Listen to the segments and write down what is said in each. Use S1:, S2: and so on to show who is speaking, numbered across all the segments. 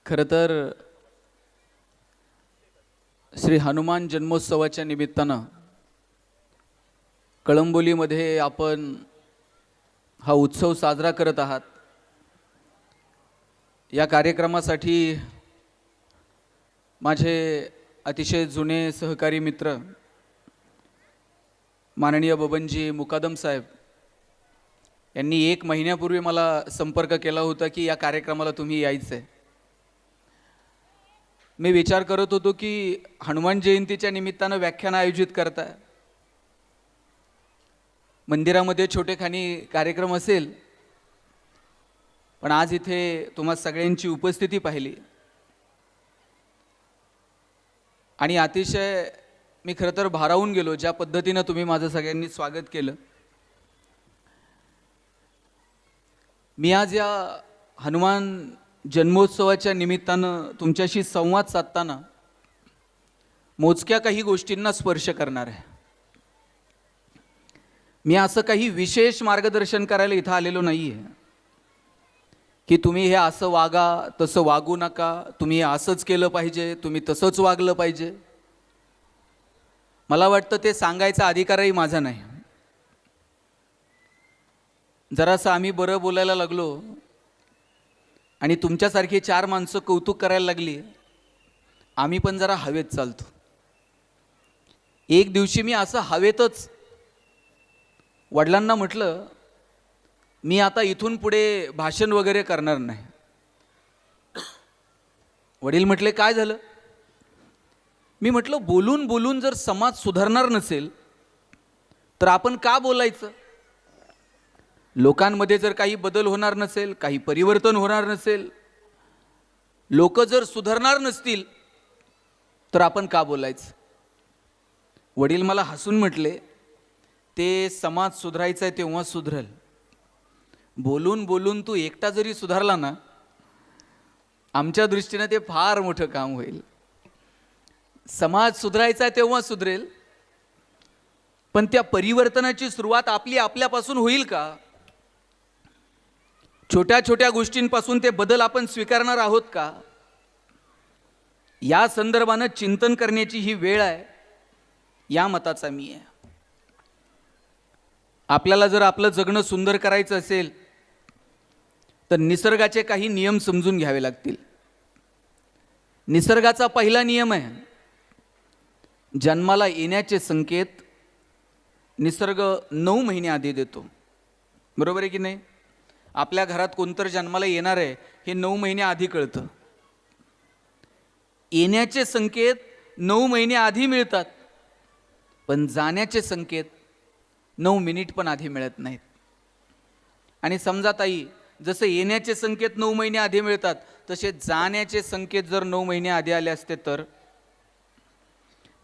S1: खरं तर श्री हनुमान जन्मोत्सवाच्या निमित्तानं कळंबोलीमध्ये आपण हा उत्सव साजरा करत आहात। या कार्यक्रमासाठी माझे अतिशय जुने सहकारी मित्र माननीय बबनजी मुकादम साहेब यांनी 1 महिन्यापूर्वी मला संपर्क केला होता की या कार्यक्रमाला तुम्ही यायचं आहे। मी विचार करत होतो की हनुमान जयंतीच्या निमित्तानं व्याख्यान आयोजित करताय, मंदिरामध्ये छोटेखानी कार्यक्रम असेल, पण आज इथे तुम्हा सगळ्यांची उपस्थिती पाहिली आणि अतिशय मी खरं तर भारावून गेलो ज्या पद्धतीनं तुम्ही माझं सगळ्यांनी स्वागत केलं। मी आज या हनुमान जन्मोत्सवाच्या निमित्तानं तुमच्याशी संवाद साधताना मोजक्या काही गोष्टींना स्पर्श करणार आहे। मी असं काही विशेष मार्गदर्शन करायला इथं आलेलो नाही आहे की तुम्ही हे असं वागा तसं वागू नका, तुम्ही असंच केलं पाहिजे, तुम्ही तसंच वागलं पाहिजे। मला वाटतं ते सांगायचा अधिकारही माझा नाही। जरासं आम्ही बरं बोलायला लागलो आणि तुमच्यासारखी 4 माणसं कौतुक करायला लागली, आम्ही पण जरा हवेत चालतो। एक दिवशी मी असं हवेतच वडिलांना म्हटलं, मी आता इथून पुढे भाषण वगैरे करणार नाही। वडील म्हटले काय झालं? मी म्हटलं बोलून बोलून जर समाज सुधारणार नसेल तर आपण का बोलायचं? लोकांमध्ये जर काही बदल होणार नसेल, काही परिवर्तन होणार नसेल, लोक जर सुधारणार नसतील तर आपण का बोलायचं? वडील मला हसून म्हटले, ते समाज सुधारायचा आहे तेव्हा सुधरेल, बोलून बोलून तू एकटा जरी सुधारला ना, आमच्या दृष्टीने ते फार मोठं काम होईल। समाज सुधारायचा आहे तेव्हा सुधरेल, पण त्या परिवर्तनाची सुरुवात आपल्यापासून होईल का? छोट्या छोट्या गोष्टींपासून ते बदल आपण स्वीकारणार आहोत का? या संदर्भानं चिंतन करण्याची ही वेळ आहे, या मताचा मी आहे। आपल्याला जर आपलं जगणं सुंदर करायचं असेल तर निसर्गाचे काही नियम समजून घ्यावे लागतील। निसर्गाचा पहिला नियम आहे, जन्माला येण्याचे संकेत निसर्ग 9 महिने आधी देतो। बरोबर आहे की नाही? आपल्या घरात कोणतर जन्माला येणार आहे हे 9 महिने आधी कळतं। येण्याचे संकेत 9 महिने आधी मिळतात, पण जाण्याचे संकेत 9 मिनिट पण आधी मिळत नाहीत। आणि समजा ताई, जसे येण्याचे संकेत 9 महिने आधी मिळतात, तसे जाण्याचे संकेत जर 9 महिने आधी आले असते तर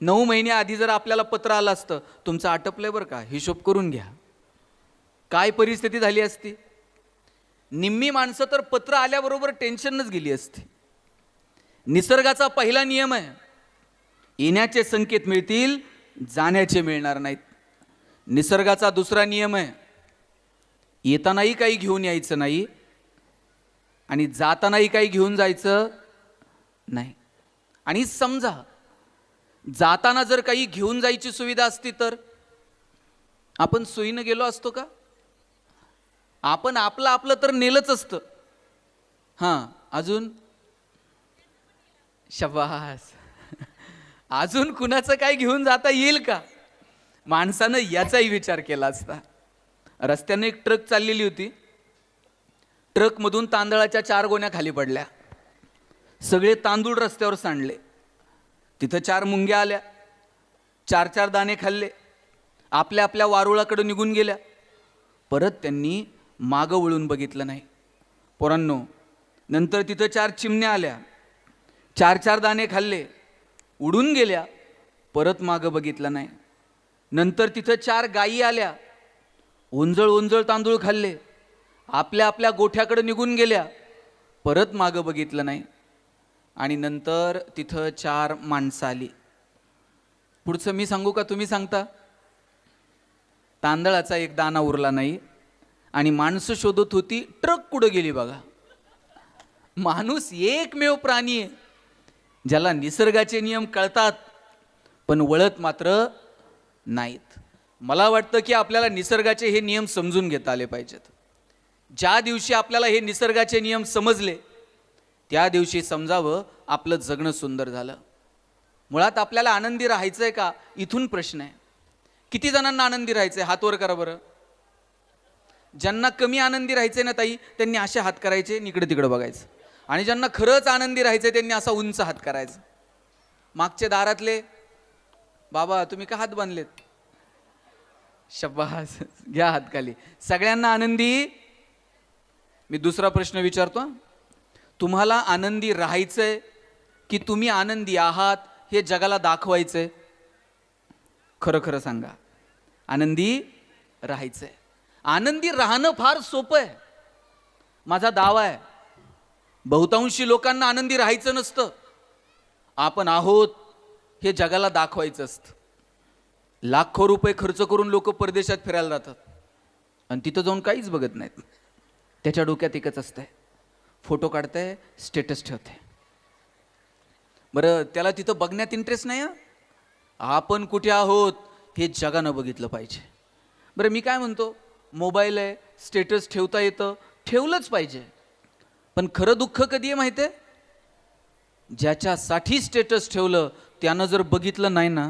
S1: 9 महिने आधी जर आपल्याला पत्र आलं असतं, तुमचं आटपलंय बरं का, हिशोब करून घ्या, काय परिस्थिती झाली असती? निम्मी माणसं तर पत्र आल्याबरोबर टेन्शनच गेली असती। निसर्गाचा पहिला नियम आहे, येण्याचे संकेत मिळतील, जाण्याचे मिळणार नाहीत। निसर्गाचा दुसरा नियम आहे, येतानाही काही घेऊन यायचं नाही आणि जातानाही काही घेऊन जायचं नाही। आणि समजा जाताना जर काही घेऊन जायची सुविधा असती तर आपण सोयीनं गेलो असतो का? आपण आपलं तर नेलंच असतं। हां, अजून शबास, अजून कुणाचं काय घेऊन जाता येईल का? माणसानं याचाही विचार केला असता। रस्त्याने एक ट्रक चाललेली होती, ट्रकमधून तांदळाच्या 4 गोण्या खाली पडल्या, सगळे तांदूळ रस्त्यावर सांडले। तिथं 4 मुंग्या आल्या, 4 दाणे खाल्ले, आपल्या वारुळाकडे निघून गेल्या। परत त्यांनी मागं वळून बघितलं नाही। पोरांनो, नंतर तिथं 4 चिमण्या आल्या, 4 दाणे खाल्ले, उडून गेल्या, परत मागं बघितलं नाही। नंतर तिथं 4 गायी आल्या, ओंजळ तांदूळ खाल्ले, आपल्या गोठ्याकडे निघून गेल्या, परत मागं बघितलं नाही। आणि नंतर तिथं 4 माणसं आली। पुढचं मी सांगू का तुम्ही सांगता? तांदळाचा एक दाणा उरला नाही आणि माणसं शोधत होती ट्रक कुठं गेली बघा। माणूस एकमेव प्राणी आहे ज्याला निसर्गाचे नियम कळतात पण वळत मात्र नाहीत. मला वाटतं की आपल्याला निसर्गाचे हे नियम समजून घेता आले पाहिजेत. ज्या दिवशी आपल्याला हे निसर्गाचे नियम समजले त्या दिवशी समजावं आपलं जगणं सुंदर झालं. मुळात आपल्याला आनंदी राहायचं आहे का, इथून प्रश्न आहे. किती जणांना आनंदी राहायचं आहे, हात वर करा बरं. ज्यांना कमी आनंदी राहायचंय ना ताई, त्यांनी असे हात करायचे, इकडे तिकडे बघायचं. आणि ज्यांना खरंच आनंदी राहायचंय त्यांनी असा उंच हात करायचा. मागचे दारातले बाबा तुम्ही का हात बांधलेत, शब्बास, घ्या हात खाली. सगळ्यांना आनंदी. मी दुसरा प्रश्न विचारतो, तुम्हाला आनंदी राहायचंय की तुम्ही आनंदी आहात हे जगाला दाखवायचंय? खरं खरं सांगा. आनंदी राहायचंय. आनंदी राहणं फार सोपं आहे. माझा दावा आहे, बहुतांशी लोकांना आनंदी राहायचं नसतं. आपण आहोत हे जगाला दाखवायचं असतं. लाखो रुपये खर्च करून लोक परदेशात फिरायला जातात आणि तिथं जाऊन काहीच बघत नाहीत. त्याच्या डोक्यात एकच असतंय, फोटो काढतंय, स्टेटस ठेवते. बरं, त्याला तिथं बघण्यात इंटरेस्ट नाही. आपण कुठे आहोत हे जगानं बघितलं पाहिजे. बरं, मी काय म्हणतो, मोबाईल आहे, स्टेटस ठेवता येतं, ठेवलंच पाहिजे. पण खरं दुःख कधी आहे माहिती आहे? ज्याच्यासाठी स्टेटस ठेवलं त्यानं जर बघितलं नाही ना,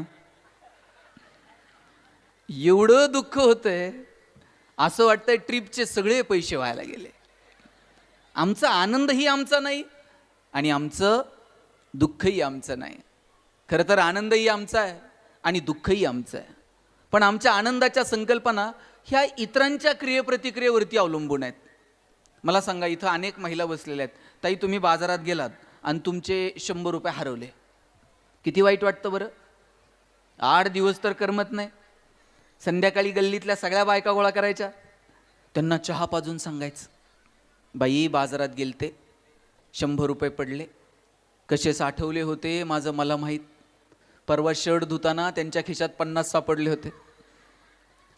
S1: एवढं दुःख होतंय. असं वाटतंय ट्रिपचे सगळे पैसे व्हायला गेले. आमचा आनंदही आमचा नाही आणि आमचं दुःखही आमचं नाही. खरं तर आनंदही आमचा आहे आणि दुःखही आमचं आहे. पण आमच्या आनंदाच्या संकल्पना ह्या इतरांच्या क्रियेप्रतिक्रियेवरती अवलंबून आहेत. मला सांगा, इथं अनेक महिला बसलेल्या आहेत. ताई, तुम्ही बाजारात गेलात आणि तुमचे 100 रुपये हरवले, किती वाईट वाटतं बरं? 8 दिवस तर करमत नाही. संध्याकाळी गल्लीतल्या सगळ्या बायका गोळा करायच्या, त्यांना चहा पाजून सांगायचं, बाई बाजारात गेलते, 100 रुपये पडले, कसे साठवले होते माझं मला माहीत. परवा शर्ट धुताना त्यांच्या खिशात 50 सापडले होते.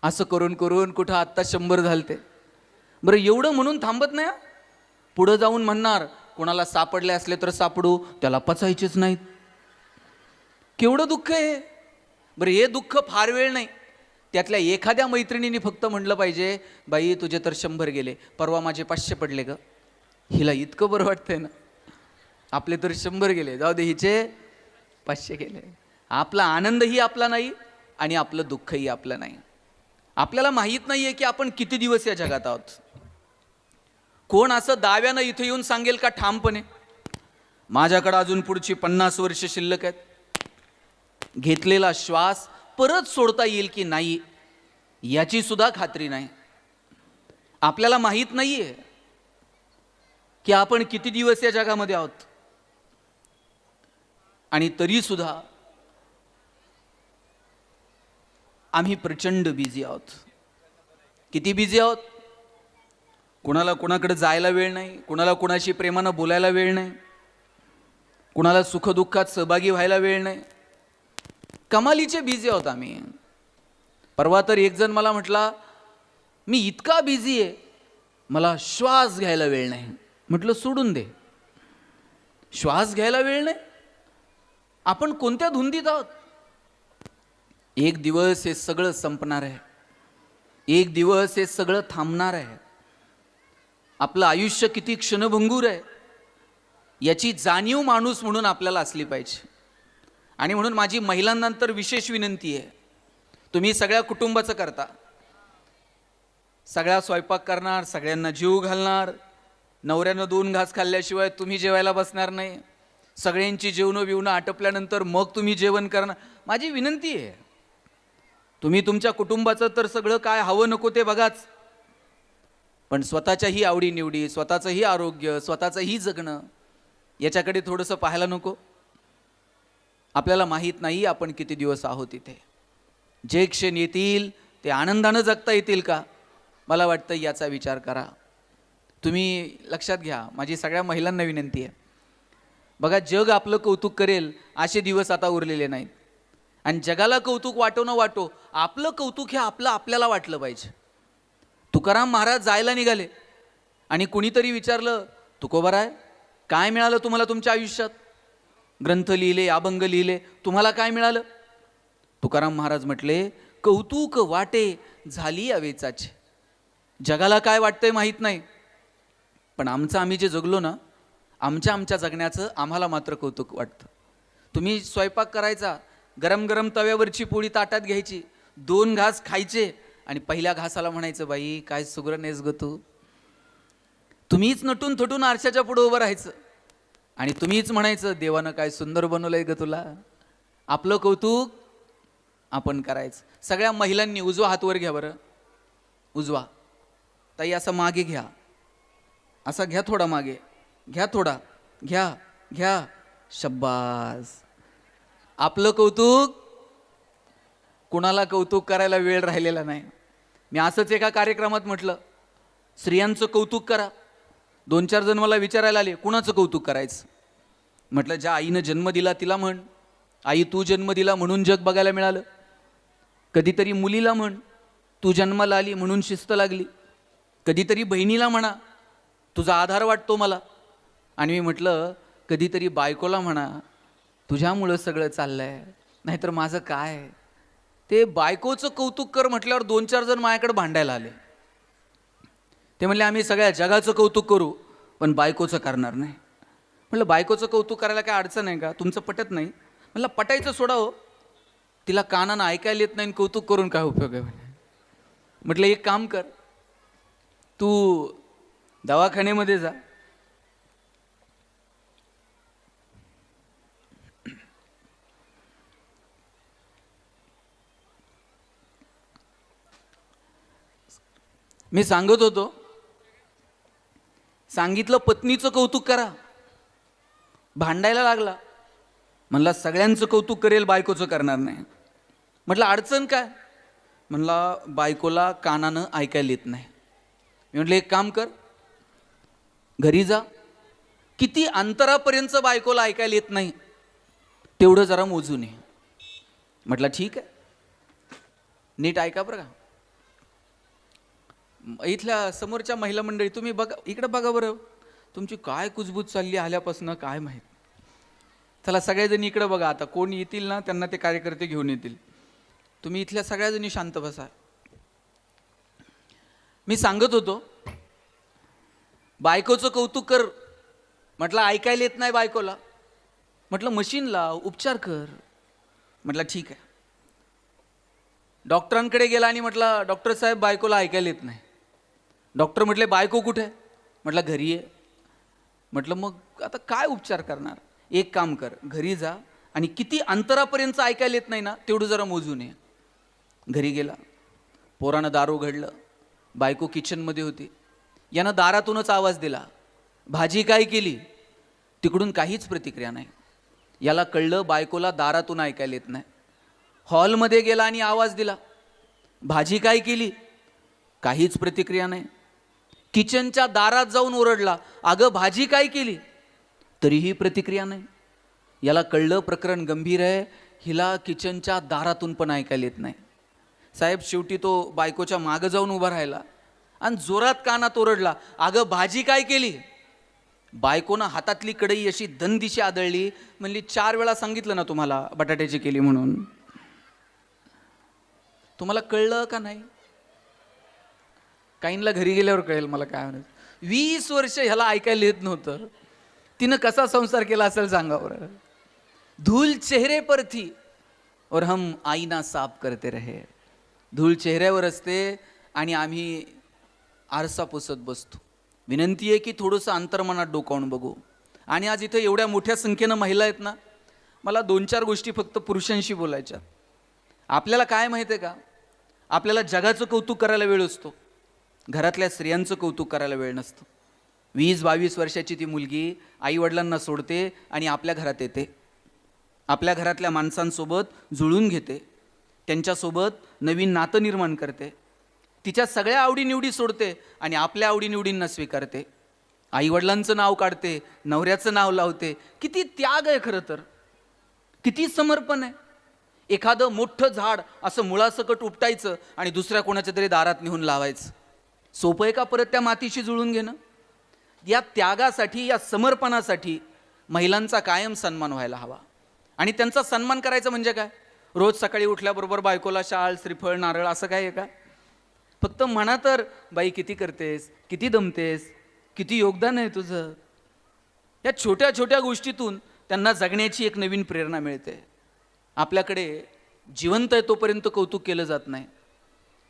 S1: असं करून करून कुठं आत्ता 100 झालते. बरं, एवढं म्हणून थांबत नाही. पुढं जाऊन म्हणणार, कोणाला सापडले असले तर सापडू, त्याला पचायचेच नाहीत. केवढं दुःख आहे. बरं, हे दुःख फार वेळ नाही. त्यातल्या एखाद्या मैत्रिणीने फक्त म्हटलं पाहिजे, बाई तुझे तर 100 गेले, परवा माझे 500 पडले ग. हिला इतकं बरं वाटतंय ना, आपले तर 100 गेले, जाऊ दे, हिचे 500 गेले. आपला आनंदही आपला नाही आणि आपलं दुःखही आपलं नाही. आपल्याला माहीत नाहीये की आपण किती दिवस या जगात आहोत. कोण असं दाव्यानं इथे येऊन सांगेल का ठामपणे, माझ्याकडे अजून पुढची 50 वर्ष शिल्लक आहेत? घेतलेला श्वास परत सोडता येईल की नाही याची सुद्धा खात्री नाही. आपल्याला माहीत नाहीये की आपण किती दिवस या जगामध्ये आहोत. आणि तरी सुद्धा आम्ही प्रचंड बिझी आहोत. किती बिझी आहोत. कुणाला कुणाकडे जायला वेळ नाही, कुणाला कुणाशी प्रेमानं बोलायला वेळ नाही, कुणाला सुखदुःखात सहभागी व्हायला वेळ नाही. कमालीचे बिझी आहोत आम्ही. परवा तर एक जण मला म्हटला, मी इतका बिझी आहे, मला श्वास घ्यायला वेळ नाही. म्हटलं सोडून दे, श्वास घ्यायला वेळ नाही. आपण कोणत्या धुंदीत आहोत. एक दिवस हे सगळं संपणार आहे. एक दिवस हे सगळं थांबणार आहे. आपलं आयुष्य किती क्षणभंगूर आहे याची जाणीव माणूस म्हणून आपल्याला असली पाहिजे. आणि म्हणून माझी महिलांना तर विशेष विनंती आहे, तुम्ही सगळ्या कुटुंबाचं करता, सगळ्या स्वयंपाक करणार, सगळ्यांना जीव घालणार, नवऱ्यानं 2 घास खाल्ल्याशिवाय तुम्ही जेवायला बसणार नाही, सगळ्यांची जेवणं बिवणं आटपल्यानंतर मग तुम्ही जेवण करणार. माझी विनंती आहे, तुम्ही तुमच्या कुटुंबाचं तर सगळं काय हवं नको ते बघाच, पण स्वतःच्याही आवडीनिवडी, स्वतःचंही आरोग्य, स्वतःचंही जगणं याच्याकडे थोडंसं पाहायला नको. आपल्याला माहीत नाही आपण किती दिवस आहोत इथे. जे क्षण येतील ते आनंदानं जगता येतील का, मला वाटतं याचा विचार करा. तुम्ही लक्षात घ्या, माझी सगळ्या महिलांना विनंती आहे, बघा जग आपलं कौतुक करेल असे दिवस आता उरलेले नाहीत. आणि जगाला कौतुक वाटो न वाटो, आपलं कौतुक हे आपलं आपल्याला वाटलं पाहिजे. तुकाराम महाराज जायला निघाले आणि कुणीतरी विचारलं, तुकोबाराय काय मिळालं तुम्हाला तुमच्या आयुष्यात? ग्रंथ लिहिले, अभंग लिहिले, तुम्हाला काय मिळालं? तुकाराम महाराज म्हटले, कौतुक वाटे झाली अवेचाची. जगाला काय वाटतंय माहीत नाही, पण आम्ही जे जगलो ना, आमच्या जगण्याचं आम्हाला मात्र कौतुक वाटतं. तुम्ही स्वयंपाक करायचा, गरम गरम तव्यावरची पोळी ताटात घ्यायची, 2 घास खायचे आणि पहिल्या घासाला म्हणायचं, बाई काय सुग्र नेस ग तू. तुम्हीच नटून थटून आरशाच्या पुढे उभं राहायचं आणि तुम्हीच म्हणायचं, देवानं काय सुंदर बनवलंय ग तुला. आपलं कौतुक आपण करायचं. सगळ्या महिलांनी उजवा हात वर घ्या बरं. उजवा. ताई असं मागे घ्या, असा घ्या, थोडा मागे घ्या, थोडा घ्या घ्या. शब्बास. आपलं कौतुक, कुणाला कौतुक करायला वेळ राहिलेला नाही. मी असंच एका कार्यक्रमात म्हटलं, स्त्रियांचं कौतुक करा. 2-4 जण मला विचारायला आले, कुणाचं कौतुक करायचं? म्हटलं, ज्या आईनं जन्म दिला तिला म्हण. आई तू जन्म दिला म्हणून जग बघायला मिळालं. कधीतरी मुलीला म्हण, तू जन्माला आली म्हणून शिस्त लागली. कधीतरी बहिणीला म्हणा, तुझा आधार वाटतो मला. आणि मी म्हटलं, कधीतरी बायकोला म्हणा, तुझ्यामुळं सगळं चाललंय, नाहीतर माझं काय. ते बायकोचं कौतुक कर म्हटल्यावर 2-4 जण माझ्याकडे भांडायला आले. ते म्हणले, आम्ही सगळ्या जगाचं कौतुक करू पण बायकोचं करणार नाही. म्हटलं, बायकोचं कौतुक करायला काय अडचण आहे का? तुमचं पटत नाही? म्हटलं, पटायचं सोडा हो, तिला कानानं ऐकायला येत नाही, कौतुक करून काय उपयोग आहे? म्हटलं, एक काम कर, तू दवाखान्यामध्ये जा, मी सांगत होतो, सांगितलं पत्नीचं कौतुक करा, भांडायला लागला. म्हणला, सगळ्यांचं कौतुक करेल, बायकोचं करणार नाही. म्हटलं, अडचण काय? म्हणला, बायकोला कानानं ऐकायला येत नाही. मी म्हटलं, एक काम कर, घरी जा, किती अंतरापर्यंत बायकोला ऐकायला येत नाही तेवढं जरा मोजून ये. म्हटलं, ठीक आहे, नीट ऐका बरं का. इथल्या समोरच्या महिला मंडळी, तुम्ही बघा, इकडे बघा बरं, तुमची काय कुजबूज चालली आल्यापासून काय माहीत. चला सगळ्याजणी इकडे बघा. आता कोण येतील ना, त्यांना ते कार्यकर्ते घेऊन येतील. तुम्ही इथल्या सगळ्याजणी शांत बसा. मी सांगत होतो, बायकोचं कौतुक कर. म्हटलं, ऐकायला येत नाही बायकोला. म्हटलं, मशीन लाव, उपचार कर. म्हटलं, ठीक आहे. डॉक्टरांकडे गेला आणि म्हटलं, डॉक्टर साहेब, बायकोला ऐकायला येत नाही. डॉक्टर म्हटले, बायको कुठे आहे? म्हटलं, घरी आहे. म्हटलं, मग आता काय उपचार करणार? एक काम कर, घरी जा आणि किती अंतरापर्यंत ऐकायला येत नाही ना तेवढं जरा मोजून ये. घरी गेला, पोरानं दार उघडलं, बायको किचनमध्ये होती. यानं दारातूनच आवाज दिला, भाजी काय केली? तिकडून काहीच प्रतिक्रिया नाही. याला कळलं बायकोला दारातून ऐकायला येत नाही. हॉलमध्ये गेला आणि आवाज दिला, भाजी काय केली? काहीच प्रतिक्रिया नाही. किचनच्या दारात जाऊन ओरडला, अगं भाजी काय केली? तरीही प्रतिक्रिया नाही. याला कळलं प्रकरण गंभीर आहे, हिला किचनच्या दारातून पण ऐकायला येत नाही. साहेब, शेवटी तो बायकोच्या मागं जाऊन उभा राहिला आणि जोरात कानात ओरडला, अगं भाजी काय केली? बायकोनं हातातली कढई अशी दंदिशी आदळली. म्हणली, 4 वेळा सांगितलं ना तुम्हाला बटाट्याची केली म्हणून. तुम्हाला कळलं का नाही? काहींना घरी गेल्यावर कळेल मला काय म्हणायचं. 20 वर्ष ह्याला ऐकायला येत नव्हतं. तिनं कसा संसार केला असेल सांगा बरं. धूल चेहरे पर थी और हम आईना साफ करते रहे. धूळ चेहऱ्यावर असते आणि आम्ही आरसा पुसत बसतो. विनंती आहे की थोडंसं अंतर्मनात डोकावून बघू. आणि आज इथं एवढ्या मोठ्या संख्येनं महिला आहेत ना, मला 2-4 गोष्टी फक्त पुरुषांशी बोलायच्या. आपल्याला काय माहिती आहे का, आपल्याला जगाचं कौतुक करायला वेळ असतो, घरातल्या स्त्रियांचं कौतुक करायला वेळ नसतं. 20-22 वर्षाची ती मुलगी आईवडिलांना सोडते आणि आपल्या घरात येते. आपल्या घरातल्या माणसांसोबत जुळून घेते, त्यांच्यासोबत नवीन नातं निर्माण करते. तिच्या सगळ्या आवडीनिवडी सोडते आणि आपल्या आवडीनिवडींना स्वीकारते. आईवडिलांचं नाव काढते, नवऱ्याचं नाव लावते. किती त्याग आहे खरं तर, किती समर्पण आहे. एखादं मोठं झाड असं मुळासकट उपटायचं आणि दुसऱ्या कोणाच्या तरी दारात नेऊन लावायचं. सोपं आहे का परत त्या मातीशी जुळून घेणं? या त्यागासाठी, या समर्पणासाठी महिलांचा कायम सन्मान व्हायला हवा. आणि त्यांचा सन्मान करायचं म्हणजे काय? रोज सकाळी उठल्याबरोबर बायकोला शाळ, श्रीफळ, नारळ असं काय आहे का? फक्त म्हणा तर, बाई किती करतेस, किती दमतेस, किती योगदान आहे तुझं. या छोट्या छोट्या गोष्टीतून त्यांना जगण्याची एक नवीन प्रेरणा मिळते. आपल्याकडे जिवंत आहे तोपर्यंत कौतुक केलं जात नाही.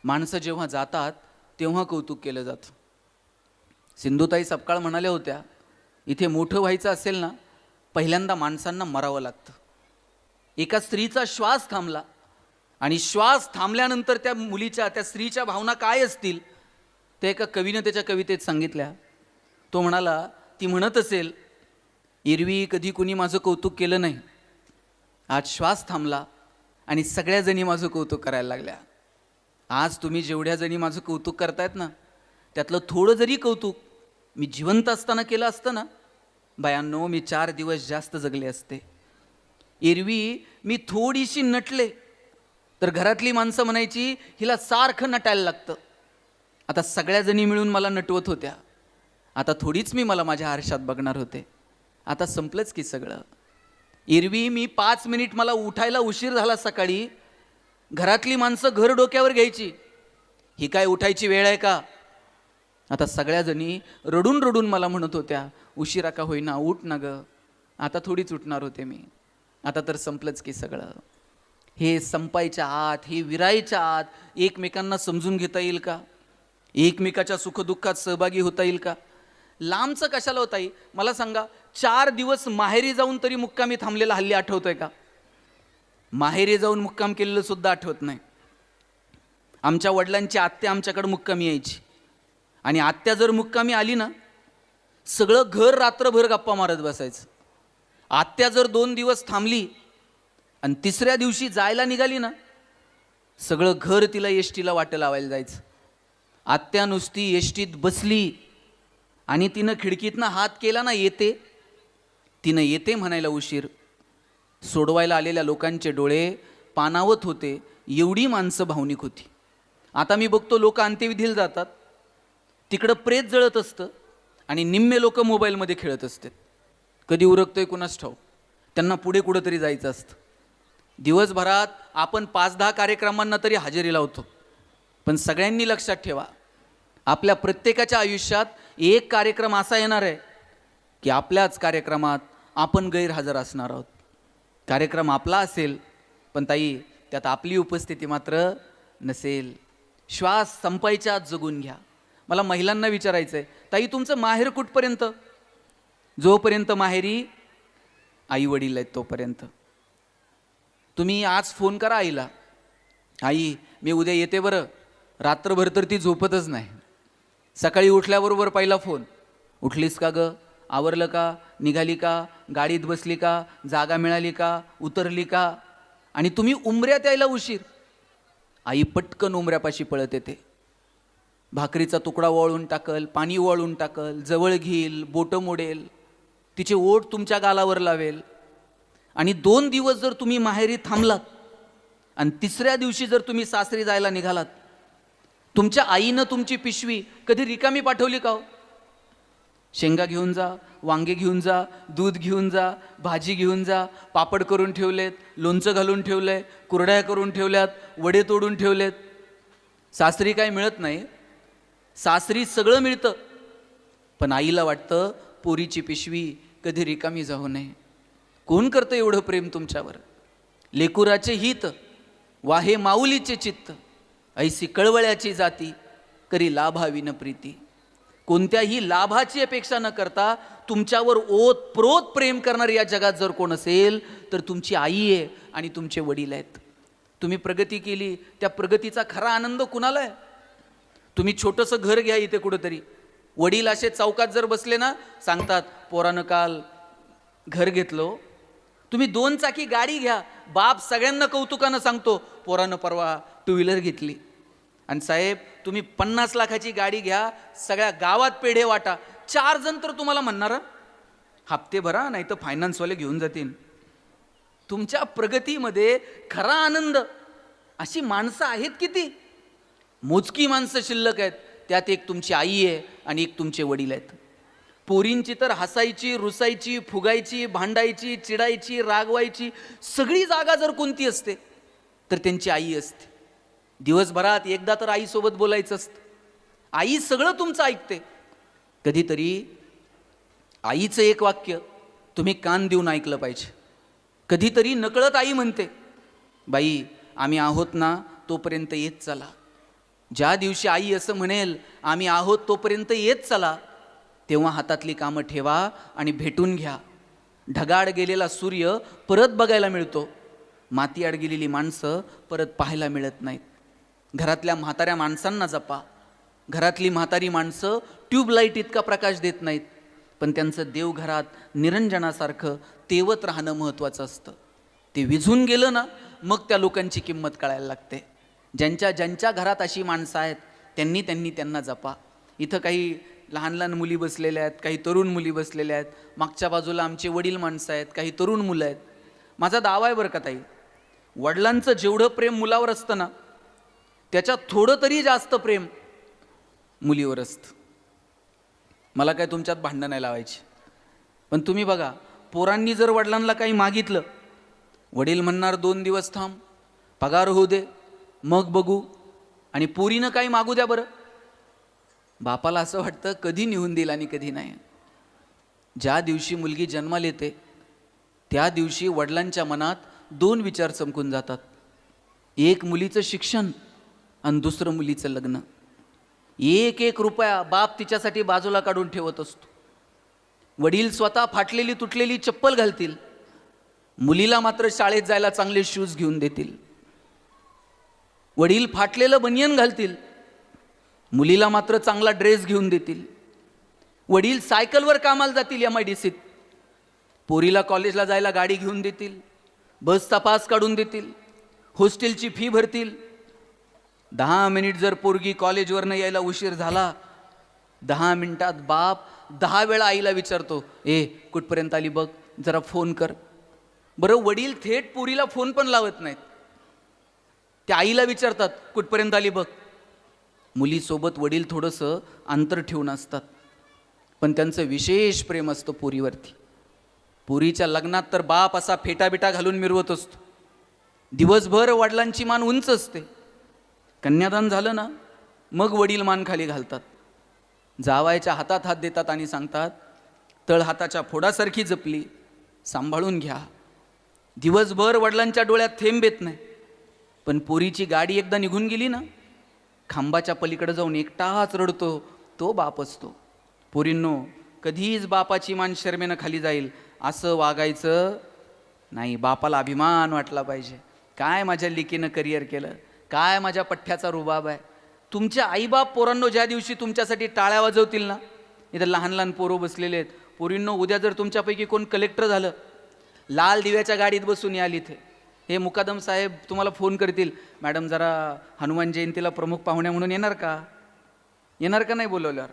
S1: माणसं जेव्हा जातात तेव्हा कौतुक केलं जातं. सिंधुताई सपकाळ म्हणाल्या होत्या, इथे मोठं व्हायचं असेल ना, पहिल्यांदा माणसांना मरावं लागतं. एका स्त्रीचा श्वास थांबला आणि श्वास थांबल्यानंतर त्या मुलीच्या, त्या स्त्रीच्या भावना काय असतील ते एका कवीनं त्याच्या कवितेत सांगितल्या. तो म्हणाला, ती म्हणत असेल, एरवी कधी कुणी माझं कौतुक केलं नाही, आज श्वास थांबला आणि सगळ्या जणी माझं कौतुक करायला लागल्या. आज तुम्ही जेवढ्या जणी माझं कौतुक करतायत ना, त्यातलं थोडं जरी कौतुक मी जिवंत असताना केलं असतं ना, बायांनो, मी 4 दिवस जास्त जगले असते. एरवी मी थोडीशी नटले तर घरातली माणसं म्हणायची, हिला सारखं नटायला लागतं. आता सगळ्या जणी मिळून मला नटवत होत्या. आता थोडीच मी मला माझ्या आरशात बघणार होते. आता संपलंच की सगळं. एरवी मी 5 मिनिट मला उठायला उशीर झाला सकाळी, घरातली माणसं घर डोक्यावर घ्यायची, ही काय उठायची वेळ आहे का? आता सगळ्या जणी रडून रडून मला म्हणत होत्या, उशिरा का होईना उठ ना ग. आता थोडीच उठणार होते मी. आता तर संपलंच की सगळं. हे संपायच्या आत, हे विरायच्या आत एकमेकांना समजून घेता येईल का? एकमेकाच्या सुखदुःखात सहभागी होता येईल का? लांबचं कशाला होता येईल? मला सांगा, 4 दिवस माहेरी जाऊन तरी मुक्कामी थांबलेला हल्ली आठवतोय का? माहेरी जाऊन मुक्काम केलेलं सुद्धा आठवत नाही. आमच्या वडिलांची आत्या आमच्याकडे मुक्कामी यायची आणि आत्या जर मुक्कामी आली ना, सगळं घर रात्रभर गप्पा मारत बसायचं. आत्या जर 2 दिवस थांबली आणि 3ऱ्या दिवशी जायला निघाली ना, सगळं घर तिला एसटीला वाटं लावायला जायचं. आत्या नुसती एसटीत बसली आणि तिनं खिडकीतनं हात केला ना, येते, तिनं येते म्हणायला उशीर. सोडवायला आलेल्या लोकांचे डोळे पाणावत होते, एवढी माणसं भावनिक होती. आता मी बघतो लोक अंत्यविधीला जातात, तिकडं प्रेत जळत असतं आणि निम्मे लोक मोबाईलमध्ये खेळत असतात. कधी उरकतोय कुणास ठाऊक. त्यांना पुढे कुठंतरी जायचं असतं. दिवसभरात आपण 5-10 कार्यक्रमांना तरी हजेरी लावतो, पण सगळ्यांनी लक्षात ठेवा, आपल्या प्रत्येकाच्या आयुष्यात एक कार्यक्रम असा येणार आहे की आपल्याच कार्यक्रमात आपण गैरहजर असणार आहोत. कार्यक्रम आपला असेल, पण ताई त्यात आपली उपस्थिती मात्र नसेल. श्वास संपायच्या आत जगून घ्या. मला महिलांना विचारायचं आहे, ताई तुमचं माहेर कुठपर्यंत? जोपर्यंत माहेरी आई वडील आहेत तोपर्यंत. तुम्ही आज फोन करा आईला, आई मी उद्या येते बरं. रात्रभर तर ती झोपतच नाही. सकाळी उठल्याबरोबर पहिला फोन, उठलीस का ग, आवरलं का, निघाली का, गाडीत बसली का, जागा मिळाली का, उतरली का. आणि तुम्ही उंबऱ्यात यायला उशीर, आई पटकन उंबऱ्यापाशी पळत येते, भाकरीचा तुकडा वळून टाकल, पाणी वळून टाकल, जवळ घेईल, बोटं मोडेल, तिचे ओठ तुमच्या गालावर लावेल. आणि 2 दिवस जर तुम्ही माहेरी थांबलात आणि 3ऱ्या दिवशी जर तुम्ही सासरी जायला निघालात, तुमच्या आईनं तुमची पिशवी कधी रिकामी पाठवली का हो? शेंगा घेऊन जा, वांगे घेऊन जा, दूध घेऊन जा, भाजी घेऊन जा, पापड करून ठेवलेत, लोणचं घालून ठेवलंय, कुरड्या करून ठेवल्यात, वडे तोडून ठेवलेत. सासरी काय मिळत नाही? सासरी सगळं मिळतं, पण आईला वाटतं पोरीची पिशवी कधी रिकामी जाऊ नये. कोण करतं एवढं प्रेम तुमच्यावर? लेकुराचे हित वाहे माऊलीचे चित्त, ऐसी कळवळ्याची जाती करी लाभाविन प्रीती. कोणत्याही लाभाची अपेक्षा न करता तुमच्यावर ओतप्रोत प्रेम करणारे या जगात जर कोण असेल तर तुमची आई आहे आणि तुमचे वडील आहेत. तुम्ही प्रगती केली, त्या प्रगतीचा खरा आनंद कुणाला आहे? तुम्ही छोटंसं घर घ्या इथे कुठंतरी, वडील असे चौकात जर बसले ना, सांगतात पोरानं काल घर घेतलो. तुम्ही 2 चाकी गाडी घ्या, बाप सगळ्यांना कौतुकानं सांगतो पोरानं परवा 2 व्हीलर घेतली. आणि साहेब तुम्ही 50 लाखाची गाडी घ्या, सगळ्या गावात पेढे वाटा, 4 जण तर तुम्हाला म्हणणार हप्ते भरा नाही तर फायनान्सवाले घेऊन जातील. तुमच्या प्रगतीमध्ये खरा आनंद अशी माणसं आहेत किती? मोजकी माणसं शिल्लक आहेत. त्यात एक तुमची आई आहे आणि एक तुमचे वडील आहेत. पोरींची तर हसायची, रुसायची, फुगायची, भांडायची, चिडायची, रागवायची सगळी जागा जर कोणती असते तर त्यांची आई असते. दिवसभरात एकदा तर आईसोबत बोलायचं असतं. आई सगळं तुमचं ऐकते. कधीतरी आईचं एक वाक्य तुम्ही कान देऊन ऐकलं पाहिजे. कधीतरी नकळत आई म्हणते, बाई आम्ही आहोत ना तोपर्यंत येत चला. ज्या दिवशी आई असं म्हणेल आम्ही आहोत तोपर्यंत येत चला, तेव्हा हातातली कामं ठेवा आणि भेटून घ्या. ढगाळ गेलेला सूर्य परत बघायला मिळतो, मातीआड गेलेली माणसं परत पाहायला मिळत नाहीत. घरातल्या म्हाताऱ्या माणसांना जपा. घरातली म्हातारी माणसं ट्यूबलाईट इतका प्रकाश देत नाहीत, पण त्यांचं देवघरात निरंजनासारखं तेवत राहणं महत्त्वाचं असतं. ते विझून गेलं ना मग त्या लोकांची किंमत कळायला लागते. ज्यांच्या ज्यांच्या घरात अशी माणसं आहेत त्यांना जपा. इथं काही लहान लहान मुली बसलेल्या आहेत, काही तरुण मुली बसलेल्या आहेत. मागच्या बाजूला आमचे वडील माणसं आहेत, काही तरुण मुलं आहेत. माझा दावा आहे बरं का ताई, वडिलांचं जेवढं प्रेम मुलावर असतं ना त्याच्यात थोडं तरी जास्त प्रेम मुलीवर असतं. मला काय तुमच्यात भांडण नाही लावायची, पण तुम्ही बघा, पोरांनी जर वडिलांना काही मागितलं, वडील म्हणणार 2 दिवस थांब, पगार होऊ दे, मग बघू. आणि पोरीनं काही मागू द्या बरं, बापाला असं वाटतं कधी निघून देईल आणि कधी नाही. ज्या दिवशी मुलगी जन्माला येते त्या दिवशी वडिलांच्या मनात 2 विचार चमकून जातात. एक मुलीचं शिक्षण आणि दुसरं मुलीचं लग्न. एक रुपया बाप तिच्यासाठी बाजूला काढून ठेवत असतो. वडील स्वतः फाटलेली तुटलेली चप्पल घालतील, मुलीला मात्र शाळेत जायला चांगले शूज घेऊन देतील. वडील फाटलेलं बनियन घालतील, मुलीला मात्र चांगला ड्रेस घेऊन देतील. वडील सायकलवर कामाला जातील MIDCत, पोरीला कॉलेजला जायला गाडी घेऊन देतील, बसचा पास काढून देतील, हॉस्टेलची फी भरतील. 10 मिनिट जर पोरगी कॉलेजवरनं यायला उशीर झाला, 10 मिनिटात बाप 10 वेळा आईला विचारतो, कुठपर्यंत आली बघ, जरा फोन कर. बरं, वडील थेट पोरीला फोन पण लावत नाहीत, त्या आईला विचारतात कुठपर्यंत आली बघ. मुलीसोबत वडील थोडंसं अंतर ठेवून असतात, पण त्यांचं विशेष प्रेम असतं पोरीवरती. पोरीच्या लग्नात तर बाप असा फेटाबिटा घालून मिरवत असतो. दिवसभर वडिलांची मान उंच असते. कन्यादान झालं ना मग वडील मान खाली घालतात, जावायच्या हातात हात देतात आणि सांगतात, तळ हाताच्या फोडासारखी जपली, सांभाळून घ्या. दिवसभर वडिलांच्या डोळ्यात थेंब येत नाही, पण पोरीची गाडी एकदा निघून गेली ना, खांबाच्या पलीकडे जाऊन एकटाच रडतो तो बाप असतो. पोरींनो, कधीच बापाची मान शर्मेनं खाली जाईल असं वागायचं नाही. बापाला अभिमान वाटला पाहिजे, काय माझ्या लेकीनं करिअर केलं, काय माझ्या पठ्ठ्याचा रुबाब आहे. तुमचे आईबाप पोरांनो ज्या दिवशी तुमच्यासाठी टाळ्या वाजवतील ना, इथं लहान लहान पोरं बसलेले आहेत, पोरींनो उद्या जर तुमच्यापैकी कोण कलेक्टर झालं, लाल दिव्याच्या गाडीत बसून याल इथे, हे मुकादम साहेब तुम्हाला फोन करतील, मॅडम जरा हनुमान जयंतीला प्रमुख पाहुण्या म्हणून येणार का? येणार का नाही बोलवल्यावर?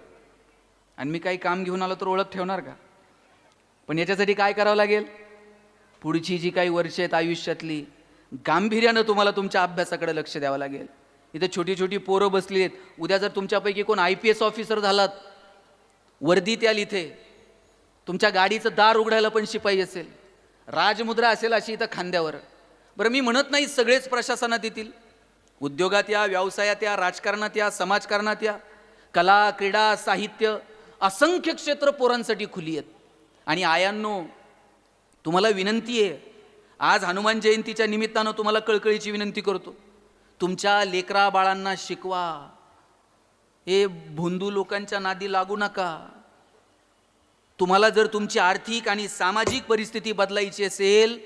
S1: आणि मी काही काम घेऊन आलो तर ओळख ठेवणार का? पण याच्यासाठी काय करावं लागेल? पुढची जी काही वर्ष आहेत आयुष्यातली, गांभीर्यानं तुम्हाला तुमच्या अभ्यासाकडे लक्ष द्यावं लागेल. इथे छोटी छोटी पोरं बसली आहेत, उद्या जर तुमच्यापैकी कोण IPS ऑफिसर झालात, वर्दीत याल इथे, तुमच्या गाडीचं दार उघडायला पण शिपाई असेल, राजमुद्रा असेल अशी इथं खांद्यावर. बरं, मी म्हणत नाही सगळेच प्रशासनात येतील, उद्योगात या, व्यवसायात या, राजकारणात या, समाजकारणात या, कला, क्रीडा, साहित्य, असंख्य क्षेत्र पोरांसाठी खुली आहेत. आणि आयांनो, तुम्हाला विनंती आहे, आज हनुमान जयंतीच्या निमित्तानं तुम्हाला कळकळीची विनंती करतो, तुमच्या लेकरा बाळांना शिकवा. हे भोंदू लोकांच्या नादी लागू नका. तुम्हाला जर तुमची आर्थिक आणि सामाजिक परिस्थिती बदलायची असेल,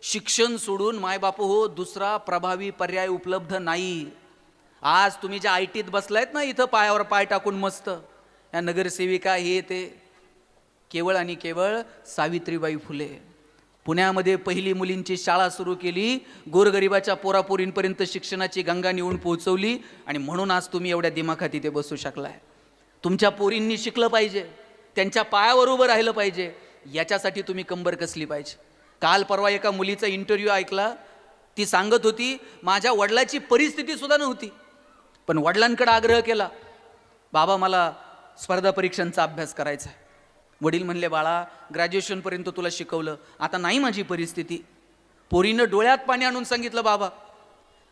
S1: शिक्षण सोडून मायबापू हो दुसरा प्रभावी पर्याय उपलब्ध नाही. आज तुम्ही ज्या ITत बसलायत ना इथं पायावर पाय टाकून मस्त, या नगरसेविका हे ते, केवळ आणि केवळ सावित्रीबाई फुले. पुण्यामध्ये पहिली मुलींची शाळा सुरू केली, गोरगरिबाच्या पोरापोरींपर्यंत शिक्षणाची गंगा नेऊन पोहोचवली, आणि म्हणून आज तुम्ही एवढ्या दिमाखात इथे बसू शकलाय. तुमच्या पोरींनी शिकलं पाहिजे, त्यांच्या पायावर उभं राहिलं पाहिजे, याच्यासाठी तुम्ही कंबर कसली पाहिजे. काल परवा एका मुलीचा इंटरव्ह्यू ऐकला, ती सांगत होती माझ्या वडिलाची परिस्थिती सुद्धा नव्हती, पण वडिलांकडे आग्रह केला, बाबा मला स्पर्धा परीक्षांचा अभ्यास करायचा आहे, वडील म्हणले, बाळा ग्रॅज्युएशनपर्यंत तुला शिकवलं, आता नाही माझी परिस्थिती. पोरीनं डोळ्यात पाणी आणून सांगितलं, बाबा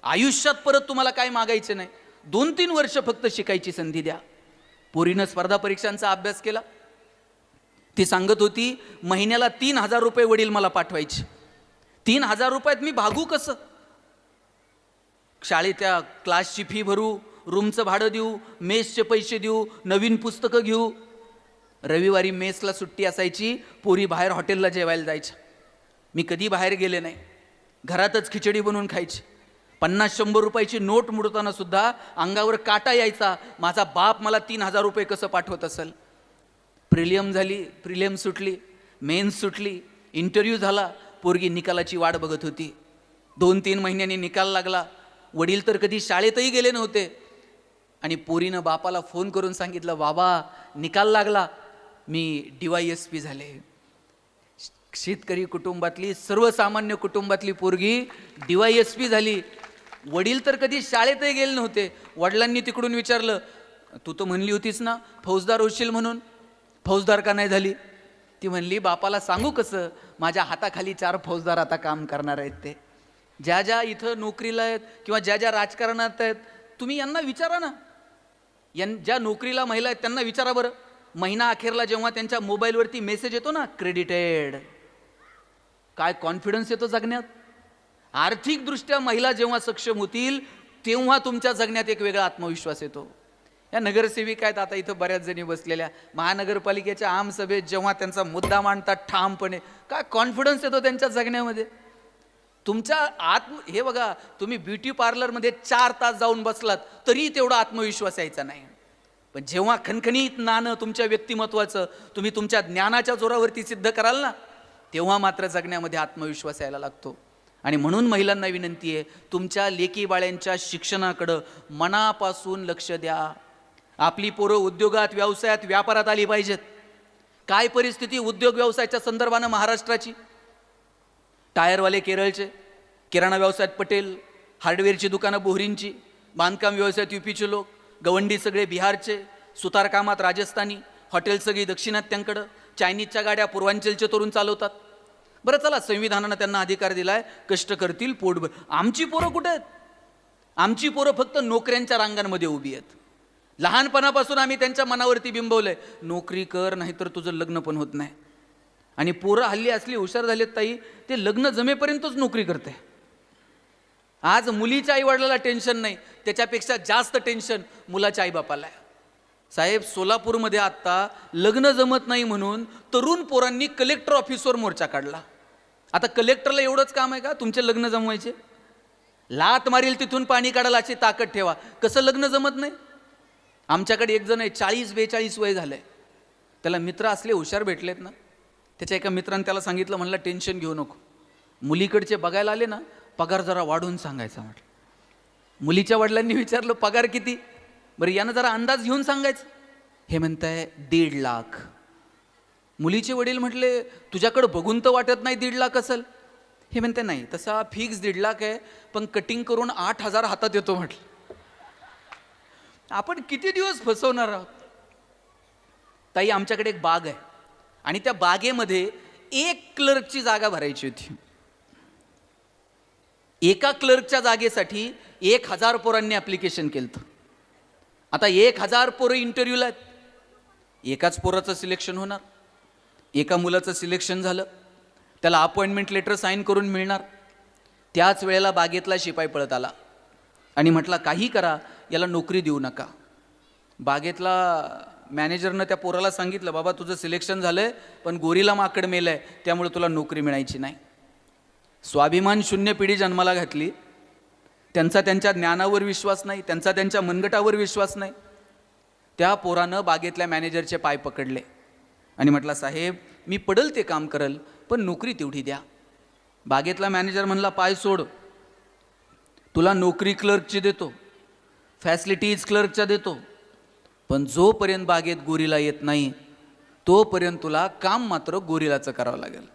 S1: आयुष्यात परत तुम्हाला काय मागायचं नाही, 2-3 वर्ष फक्त शिकायची संधी द्या. पोरीनं स्पर्धा परीक्षांचा अभ्यास केला. ती सांगत होती, महिन्याला 3,000 रुपये वडील मला पाठवायचे. 3,000 रुपयात मी भागू कसं? शाळेच्या क्लासची फी भरू, रूमचं भाडं देऊ, मेसचे पैसे देऊ, नवीन पुस्तकं घेऊ. रविवारी मेसला सुट्टी असायची, पोरी बाहेर हॉटेलला जेवायला जायच्या. मी कधी बाहेर गेले नाही, घरातच खिचडी बनवून खायची. 50-100 रुपयाची नोट मुडताना सुद्धा अंगावर काटा यायचा, माझा बाप मला 3,000 रुपये कसं पाठवत असेल. प्रिलियम झाली, प्रिलियम सुटली, मेन्स सुटली, इंटरव्ह्यू झाला, पोरगी निकालाची वाट बघत होती. 2-3 महिन्यांनी निकाल लागला. वडील तर कधी शाळेतही गेले नव्हते. आणि पोरीनं बापाला फोन करून सांगितलं, बाबा निकाल लागला, मी DYSP झाले. शेतकरी कुटुंबातली, सर्वसामान्य कुटुंबातली पोरगी DYSP झाली. वडील तर कधी शाळेतही गेले नव्हते. वडिलांनी तिकडून विचारलं, तू तर म्हणली होतीस ना फौजदार होशील म्हणून, फौजदार का नाही झाली? ती म्हणली, बापाला सांगू कसं, माझ्या हाताखाली 4 फौजदार आता काम करणार आहेत. ते ज्या ज्या इथं नोकरीला आहेत किंवा ज्या ज्या राजकारणात आहेत, तुम्ही यांना विचारा ना. ज्या नोकरीला महिला आहेत त्यांना विचारा बरं. महिना अखेरला जेव्हा त्यांच्या मोबाईलवरती मेसेज येतो ना, क्रेडिटेड, काय कॉन्फिडन्स येतो जगण्यात. आर्थिकदृष्ट्या महिला जेव्हा सक्षम होतील तेव्हा तुमच्या जगण्यात एक वेगळा आत्मविश्वास येतो. या नगरसेविका आहेत आता इथं बऱ्याच जणी बसलेल्या, महानगरपालिकेच्या आमसभेत जेव्हा त्यांचा मुद्दा मांडतात ठामपणे, काय कॉन्फिडन्स येतो त्यांच्या जगण्यामध्ये. तुमच्या हे बघा, तुम्ही ब्युटी पार्लरमध्ये 4 तास जाऊन बसलात तरी तेवढा आत्मविश्वास यायचा नाही. पण जेव्हा खणखणीत नाणं तुमच्या व्यक्तिमत्वाचं तुम्ही तुमच्या ज्ञानाच्या जोरावरती सिद्ध कराल ना, तेव्हा मात्र जगण्यामध्ये आत्मविश्वास यायला लागतो. आणि म्हणून महिलांना विनंती आहे, तुमच्या लेकी बाळ्यांच्या शिक्षणाकडं मनापासून लक्ष द्या. आपली पोरं उद्योगात, व्यवसायात, व्यापारात आली पाहिजेत. काय परिस्थिती उद्योग व्यवसायाच्या संदर्भानं महाराष्ट्राची? टायरवाले केरळचे, किराणा व्यवसायात पटेल, हार्डवेअरची दुकानं बोहरींची, बांधकाम व्यवसायात UPचे लोक, गवंडी सगळे बिहारचे, सुतारकामात राजस्थानी, हॉटेल सगळी दक्षिणात्यांकडं, चायनीजच्या गाड्या पूर्वांचलचे तरुण चालवतात. बरं चला, संविधानानं त्यांना अधिकार दिलाय, कष्ट करतील पोटभर. आमची पोरं कुठे आहेत? आमची पोरं फक्त नोकऱ्यांच्या रांगांमध्ये उभी आहेत. लहानपणापासून आम्ही त्यांच्या मनावरती बिंबवलंय, नोकरी कर नाहीतर तुझं लग्न पण होत नाही. आणि पोरं हल्ली असली हुशार झालेत ताई, ते लग्न जमेपर्यंतच नोकरी करते. आज मुलीच्या आईवडिलाला टेन्शन नाही, त्याच्यापेक्षा जास्त टेन्शन मुलाच्या आईबापाला आहे. साहेब, सोलापूरमध्ये आत्ता लग्न जमत नाही म्हणून तरुण पोरांनी कलेक्टर ऑफिसवर मोर्चा काढला. आता कलेक्टरला एवढंच काम आहे का तुमचे लग्न जमवायचे? लात मारील तिथून पाणी काढायला अशी ताकद ठेवा. कसं लग्न जमत नाही? आमच्याकडे एक जण आहे, 40-42 वय झालंय. त्याला मित्र असले हुशार भेटलेत ना. त्याच्या एका मित्राने त्याला सांगितलं, म्हणलं टेन्शन घेऊ नको, मुलीकडचे बघायला आले ना पगार जरा वाढवून सांगायचा. म्हटलं. मुलीच्या वडिलांनी विचारलं, पगार किती? बरं यानं जरा अंदाज घेऊन सांगायचं. हे म्हणताय 1.5 लाख. मुलीचे वडील म्हटले, तुझ्याकडं बघून तर वाटत नाही 1.5 लाख असेल. हे म्हणते, नाही तसा फिक्स 1.5 लाख आहे, पण कटिंग करून 8,000 हातात येतो. म्हटलं, आपण किती दिवस फसवणार आहोत? ताई, आमच्याकडे एक बाग आहे आणि त्या बागेमध्ये 1 क्लर्कची जागा भरायची होती. एका क्लर्कच्या जागेसाठी 1,000 पोरांनी ॲप्लिकेशन केलं. आता 1,000 पोरं इंटरव्ह्यूला आहेत. एकाच पोराचं सिलेक्शन होणार. एका मुलाचं सिलेक्शन झालं, त्याला अपॉइंटमेंट लेटर साईन करून मिळणार. त्याच वेळेला बागेतला शिपाई पळत आला आणि म्हटला, काही करा, याला नोकरी देऊ नका. बागेतला मॅनेजरनं त्या पोराला सांगितलं, बाबा तुझं सिलेक्शन झालंय, पण गोरीला माकड मेलंय, त्यामुळे तुला नोकरी मिळायची नाही. स्वाभिमान शून्य पिढी जन्माला घातली. त्यांचा त्यांच्या ज्ञानावर विश्वास नाही, त्यांचा त्यांच्या मनगटावर विश्वास नाही. त्या पोरानं बागेतल्या मॅनेजरचे पाय पकडले आणि म्हटलं, साहेब मी पडल ते काम करल, पण नोकरी तेवढी द्या. बागेतला मॅनेजर म्हणला, पाय सोड, तुला नोकरी क्लर्कची देतो, फॅसिलिटीज क्लर्कच्या देतो, पण जोपर्यंत बागेत गोरीला येत नाही तोपर्यंत तुला काम मात्र गोरिलाचं करावं लागेल.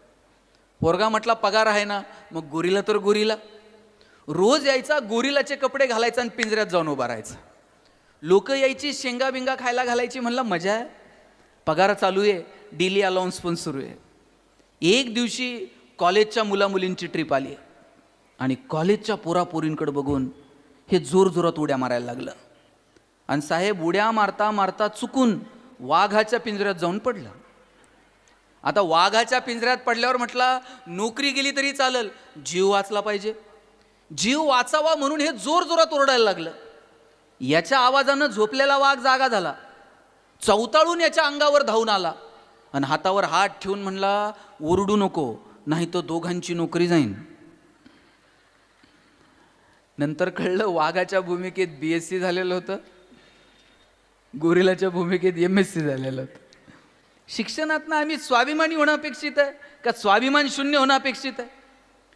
S1: पोरगा म्हटला, पगार आहे ना, मग गोरिला तर गोरिला. रोज यायचा, गोरिलाचे कपडे घालायचा आणि पिंजऱ्यात जाऊन उभा राहायचा. लोक यायची, शेंगा बिंगा खायला घालायची. म्हणला, मजा आहे, पगार चालू आहे, डेली अलाउन्स पण सुरू आहे. एक दिवशी कॉलेजच्या मुलामुलींची ट्रिप आली आणि कॉलेजच्या पोरापोरींकडे बघून हे जोरजोरात उड्या मारायला लागलं. आणि साहेब उड्या मारता मारता चुकून वाघाच्या पिंजऱ्यात जाऊन पडलं. आता वाघाच्या पिंजऱ्यात पडल्यावर म्हटलं नोकरी गेली तरी चालेल, जीव वाचला पाहिजे. जीव वाचावा म्हणून हे जोरजोरात ओरडायला लागलं. याच्या आवाजानं झोपलेला वाघ जागा झाला, चवताळून याच्या अंगावर धावून आला आणि हातावर हात ठेवून म्हणला ओरडू नको, नाही तर दोघांची नोकरी जाईन. नंतर कळलं वाघाच्या भूमिकेत BSc झालेलं होतं, गोरिलाच्या भूमिकेत MSc झालेलं होतं. शिक्षणातनं आम्ही स्वाभिमानी होणं अपेक्षित आहे का स्वाभिमान शून्य होणं अपेक्षित आहे?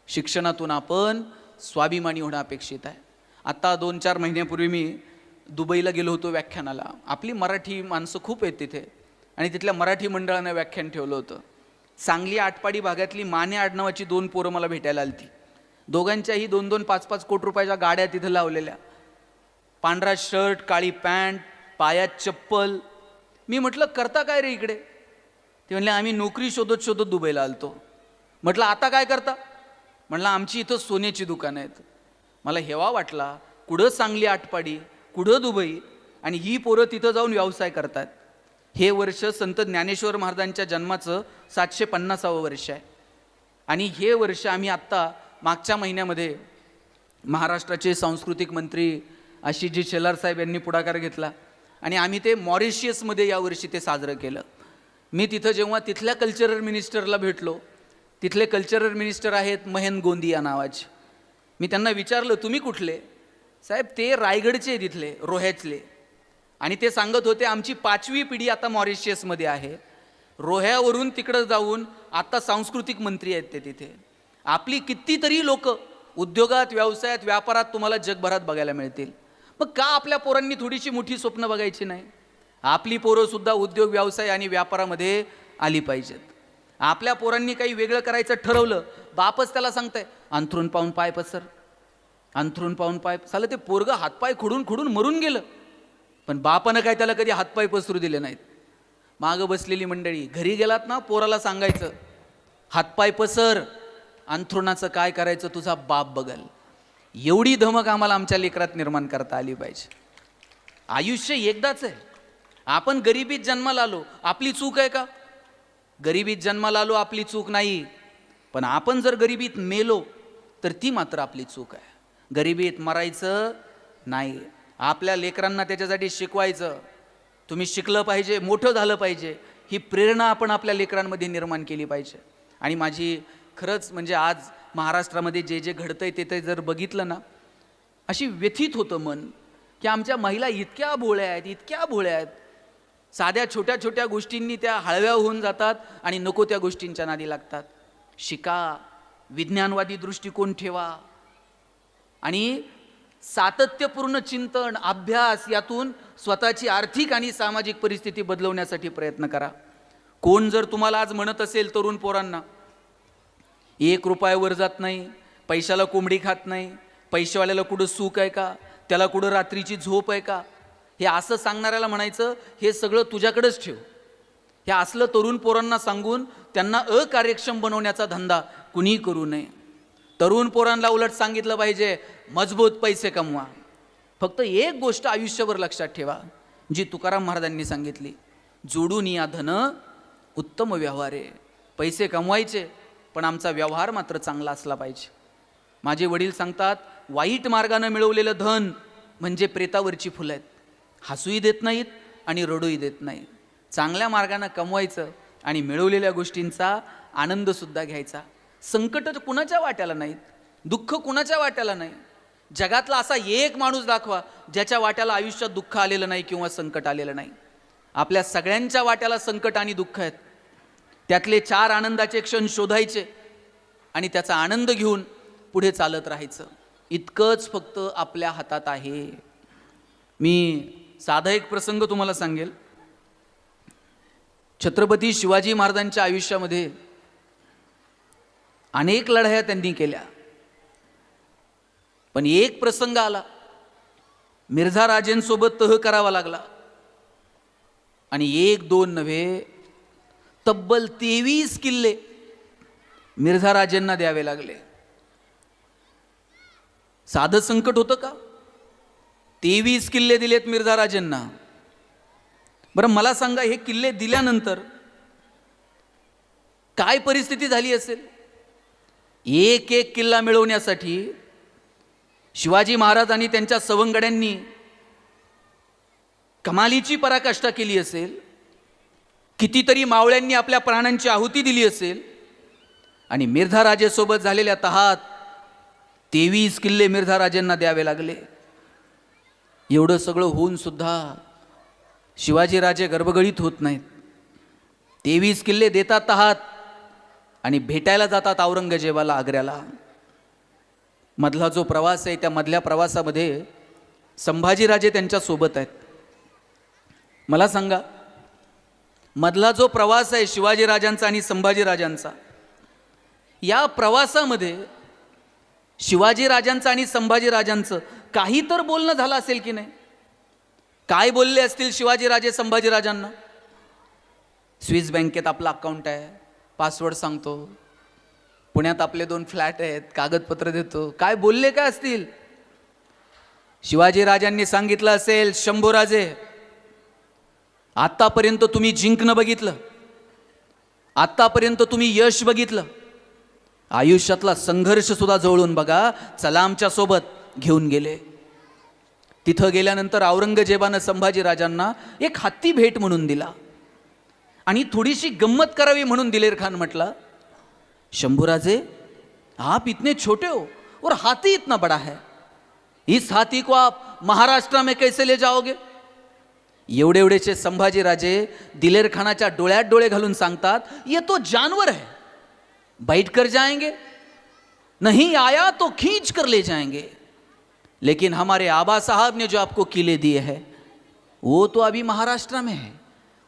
S1: शिक्षणातून आपण स्वाभिमानी होणं अपेक्षित आहे. आता 2-4 महिन्यापूर्वी मी दुबईला गेलो होतो व्याख्यानाला. आपली मराठी माणसं खूप आहेत तिथे आणि तिथल्या मराठी मंडळानं व्याख्यान ठेवलं होतं. सांगली आटपाडी भागातली माने आडनावाची 2 पोरं मला भेटायला आली. दोघांच्याही 2-2, 5-5 कोटी रुपयाच्या गाड्या तिथं लावलेल्या, पांढरा शर्ट, काळी पॅन्ट, पायात चप्पल. मी म्हटलं करता काय रे इकडे? ते म्हणले आम्ही नोकरी शोधत शोधत दुबईला आलतो. म्हटलं आता काय करता? म्हटलं आमची इथं सोन्याची दुकानं आहेत. मला हेवा वाटला, कुठं सांगली आटपाडी, कुठं दुबई, आणि ही पोरं तिथं जाऊन व्यवसाय करतात. हे वर्ष संत ज्ञानेश्वर महाराजांच्या जन्माचं 750वं वर्ष आहे. आणि हे वर्ष आम्ही आत्ता मागच्या महिन्यामध्ये महाराष्ट्राचे सांस्कृतिक मंत्री आशिषजी शेलार साहेब यांनी पुढाकार घेतला आणि आम्ही ते मॉरिशियसमध्ये यावर्षी ते साजरं केलं. मी तिथं जेव्हा तिथल्या कल्चरल मिनिस्टरला भेटलो, तिथले कल्चरल मिनिस्टर आहेत महेंद्र गोंदिया नावाचे. मी त्यांना विचारलं तुम्ही कुठले? साहेब ते रायगडचे तिथले रोह्यातले. आणि ते सांगत होते आमची 5वी पिढी आता मॉरिशियसमध्ये आहे. रोह्यावरून तिकडं जाऊन आता सांस्कृतिक मंत्री आहेत ते तिथे. आपली कितीतरी लोक उद्योगात, व्यवसायात, व्यापारात तुम्हाला जगभरात बघायला मिळतील. मग का आपल्या पोरांनी थोडीशी मोठी स्वप्न बघायची नाही? आपली पोरं सुद्धा उद्योग, व्यवसाय आणि व्यापारामध्ये आली पाहिजेत. आपल्या पोरांनी काही वेगळं करायचं ठरवलं, बापच त्याला सांगताय अंथरून पाहून पाय पसर, अंथरून पाहून पाय. सालं ते पोरगं हातपाय खुडून खुडून मरून गेलं, पण बापानं काय त्याला कधी हातपाय पसरू दिले नाहीत. मागं बसलेली मंडळी, घरी गेलात ना पोराला सांगायचं हातपाय पसर, अंथरुणाचं काय करायचं तुझा बाप बघल. एवढी धमक आम्हाला आमच्या लेकरात निर्माण करता आली पाहिजे. आयुष्य एकदाच आहे. आपण गरिबीत जन्माला आलो, आपली चूक आहे का? गरिबीत जन्माला आलो, आपली चूक नाही. पण आपण जर गरिबीत मेलो तर ती मात्र आपली चूक आहे. गरिबीत मरायचं नाही. आपल्या लेकरांना त्याच्यासाठी शिकवायचं. तुम्ही शिकलं पाहिजे, मोठं झालं पाहिजे, ही प्रेरणा आपण आपल्या लेकरांमध्ये निर्माण केली पाहिजे. आणि माझी खरंच म्हणजे आज महाराष्ट्रामध्ये जे जे घडतंय ते जर बघितलं ना, अशी व्यथित होतं मन की आमच्या महिला इतक्या भोळ्या आहेत, इतक्या भोळ्या आहेत. साध्या छोट्या छोट्या गोष्टींनी त्या हळव्या होऊन जातात आणि नको त्या गोष्टींच्या नादी लागतात. शिका, विज्ञानवादी दृष्टिकोन ठेवा आणि सातत्यपूर्ण चिंतन, अभ्यास, यातून स्वतःची आर्थिक आणि सामाजिक परिस्थिती बदलवण्यासाठी प्रयत्न करा. कोण जर तुम्हाला आज म्हणत असेल तरुण पोरांना 1 रुपया वर जात नाही, पैशाला कोंबडी खात नाही, पैशावाल्याला कुठं सुख आहे का, त्याला कुठं रात्रीची झोप आहे का, हे असं सांगणाऱ्याला म्हणायचं हे सगळं तुझ्याकडेच ठेव. हे असलं तरुण पोरांना सांगून त्यांना अकार्यक्षम बनवण्याचा धंदा कुणी करू नये. तरुण पोरांना उलट सांगितलं पाहिजे मजबूत पैसे कमवा. फक्त एक गोष्ट आयुष्यभर लक्षात ठेवा, जी तुकाराम महाराजांनी सांगितली, जोडून या धन उत्तम व्यवहारे. पैसे कमवायचे पण आमचा व्यवहार मात्र चांगला असला पाहिजे. माझे वडील सांगतात वाईट मार्गाने मिळवलेलं धन म्हणजे प्रेतावरची फुलं आहेत. हसूही देत नाहीत आणि रडूही देत नाहीत. चांगल्या मार्गाने कमवायचं आणि मिळवलेल्या गोष्टींचा आनंदसुद्धा घ्यायचा. संकट कुणाच्या वाट्याला नाहीत, दुःख कुणाच्या वाट्याला नाही. जगातला असा एक माणूस दाखवा ज्याच्या वाट्याला आयुष्यात दुःख आलेलं नाही किंवा संकट आलेलं नाही. आपल्या सगळ्यांच्या वाट्याला संकट आणि दुःख आहेत. त्यातले 4 आनंदाचे क्षण शोधायचे आणि त्याचा आनंद घेऊन पुढे चालत राहायचं. इतकंच फक्त आपल्या हातात आहे. मी साधा एक प्रसंग तुम्हाला सांगेल. छत्रपती शिवाजी महाराजांच्या आयुष्यामध्ये अनेक लढाया त्यांनी केल्या, पण एक प्रसंग आला, मिर्झा राजेंसोबत तह करावा लागला आणि 1-2 नव्हे तब्बल 23 किल्ले मिर्झा राजेंना द्यावे लागले. साधं संकट होतं का? 23 किल्ले दिलेत मिर्झा राजेंना. बरं मला सांगा, हे किल्ले दिल्यानंतर काय परिस्थिती झाली असेल? एक एक किल्ला मिळवण्यासाठी शिवाजी महाराज आणि त्यांच्या सवंगड्यांनी कमालीची पराकाष्ठा केली असेल. कितीतरी मावळ्यांनी आपल्या प्राणांची आहुती दिली असेल. आणि मिर्झा राजेसोबत झालेल्या तहात 23 किल्ले मिर्झा राजेंना द्यावे लागले. एवढं सगळं होऊन सुद्धा शिवाजीराजे गर्भगळीत होत नाहीत. 23 किल्ले देतात आहात आणि भेटायला जातात औरंगजेबाला आग्र्याला. मधला जो प्रवास आहे, त्या मधल्या प्रवासामध्ये संभाजीराजे त्यांच्या सोबत आहेत. मला सांगा, मधला जो प्रवास आहे शिवाजीराजांचा आणि संभाजीराजांचा, या प्रवासामध्ये शिवाजीराजांचं आणि संभाजीराजांचं काही तर बोलणं झालं असेल की नाही? काय बोलले असतील शिवाजीराजे संभाजीराजांना? स्विस बँकेत आपलं अकाउंट आहे, पासवर्ड सांगतो, पुण्यात आपले 2 फ्लॅट आहेत, कागदपत्र देतो. काय बोलले काय असतील? शिवाजीराजांनी सांगितलं असेल, शंभूराजे, आतापर्यंत तुम्ही जिंकणं बघितलं, आतापर्यंत तुम्ही यश बघितलं, आयुष्यातला संघर्ष सुद्धा जवळून बघा, चला आमच्या सोबत. घेऊन गेले. तिथं गेल्यानंतर औरंगजेबानं संभाजीराजांना एक हत्ती भेट म्हणून दिला. आणि थोडीशी गंमत करावी म्हणून दिलेर खान म्हटला, शंभूराजे, आप इतने छोटे हो और हाथी इतना बड़ा है, इस हाथी को आप महाराष्ट्र में कैसे ले जाओगे? एवढे एवढेचे संभाजीराजे दिलेर खानाच्या डोळ्यात डोळे घालून सांगतात, ये तो जानवर है, बैठ कर जाएंगे, नहीं आया तो खींच कर ले जाएंगे, लेकिन हमारे आबा साहब ने जो आपको किले दिए हैं वो तो अभी महाराष्ट्र में है,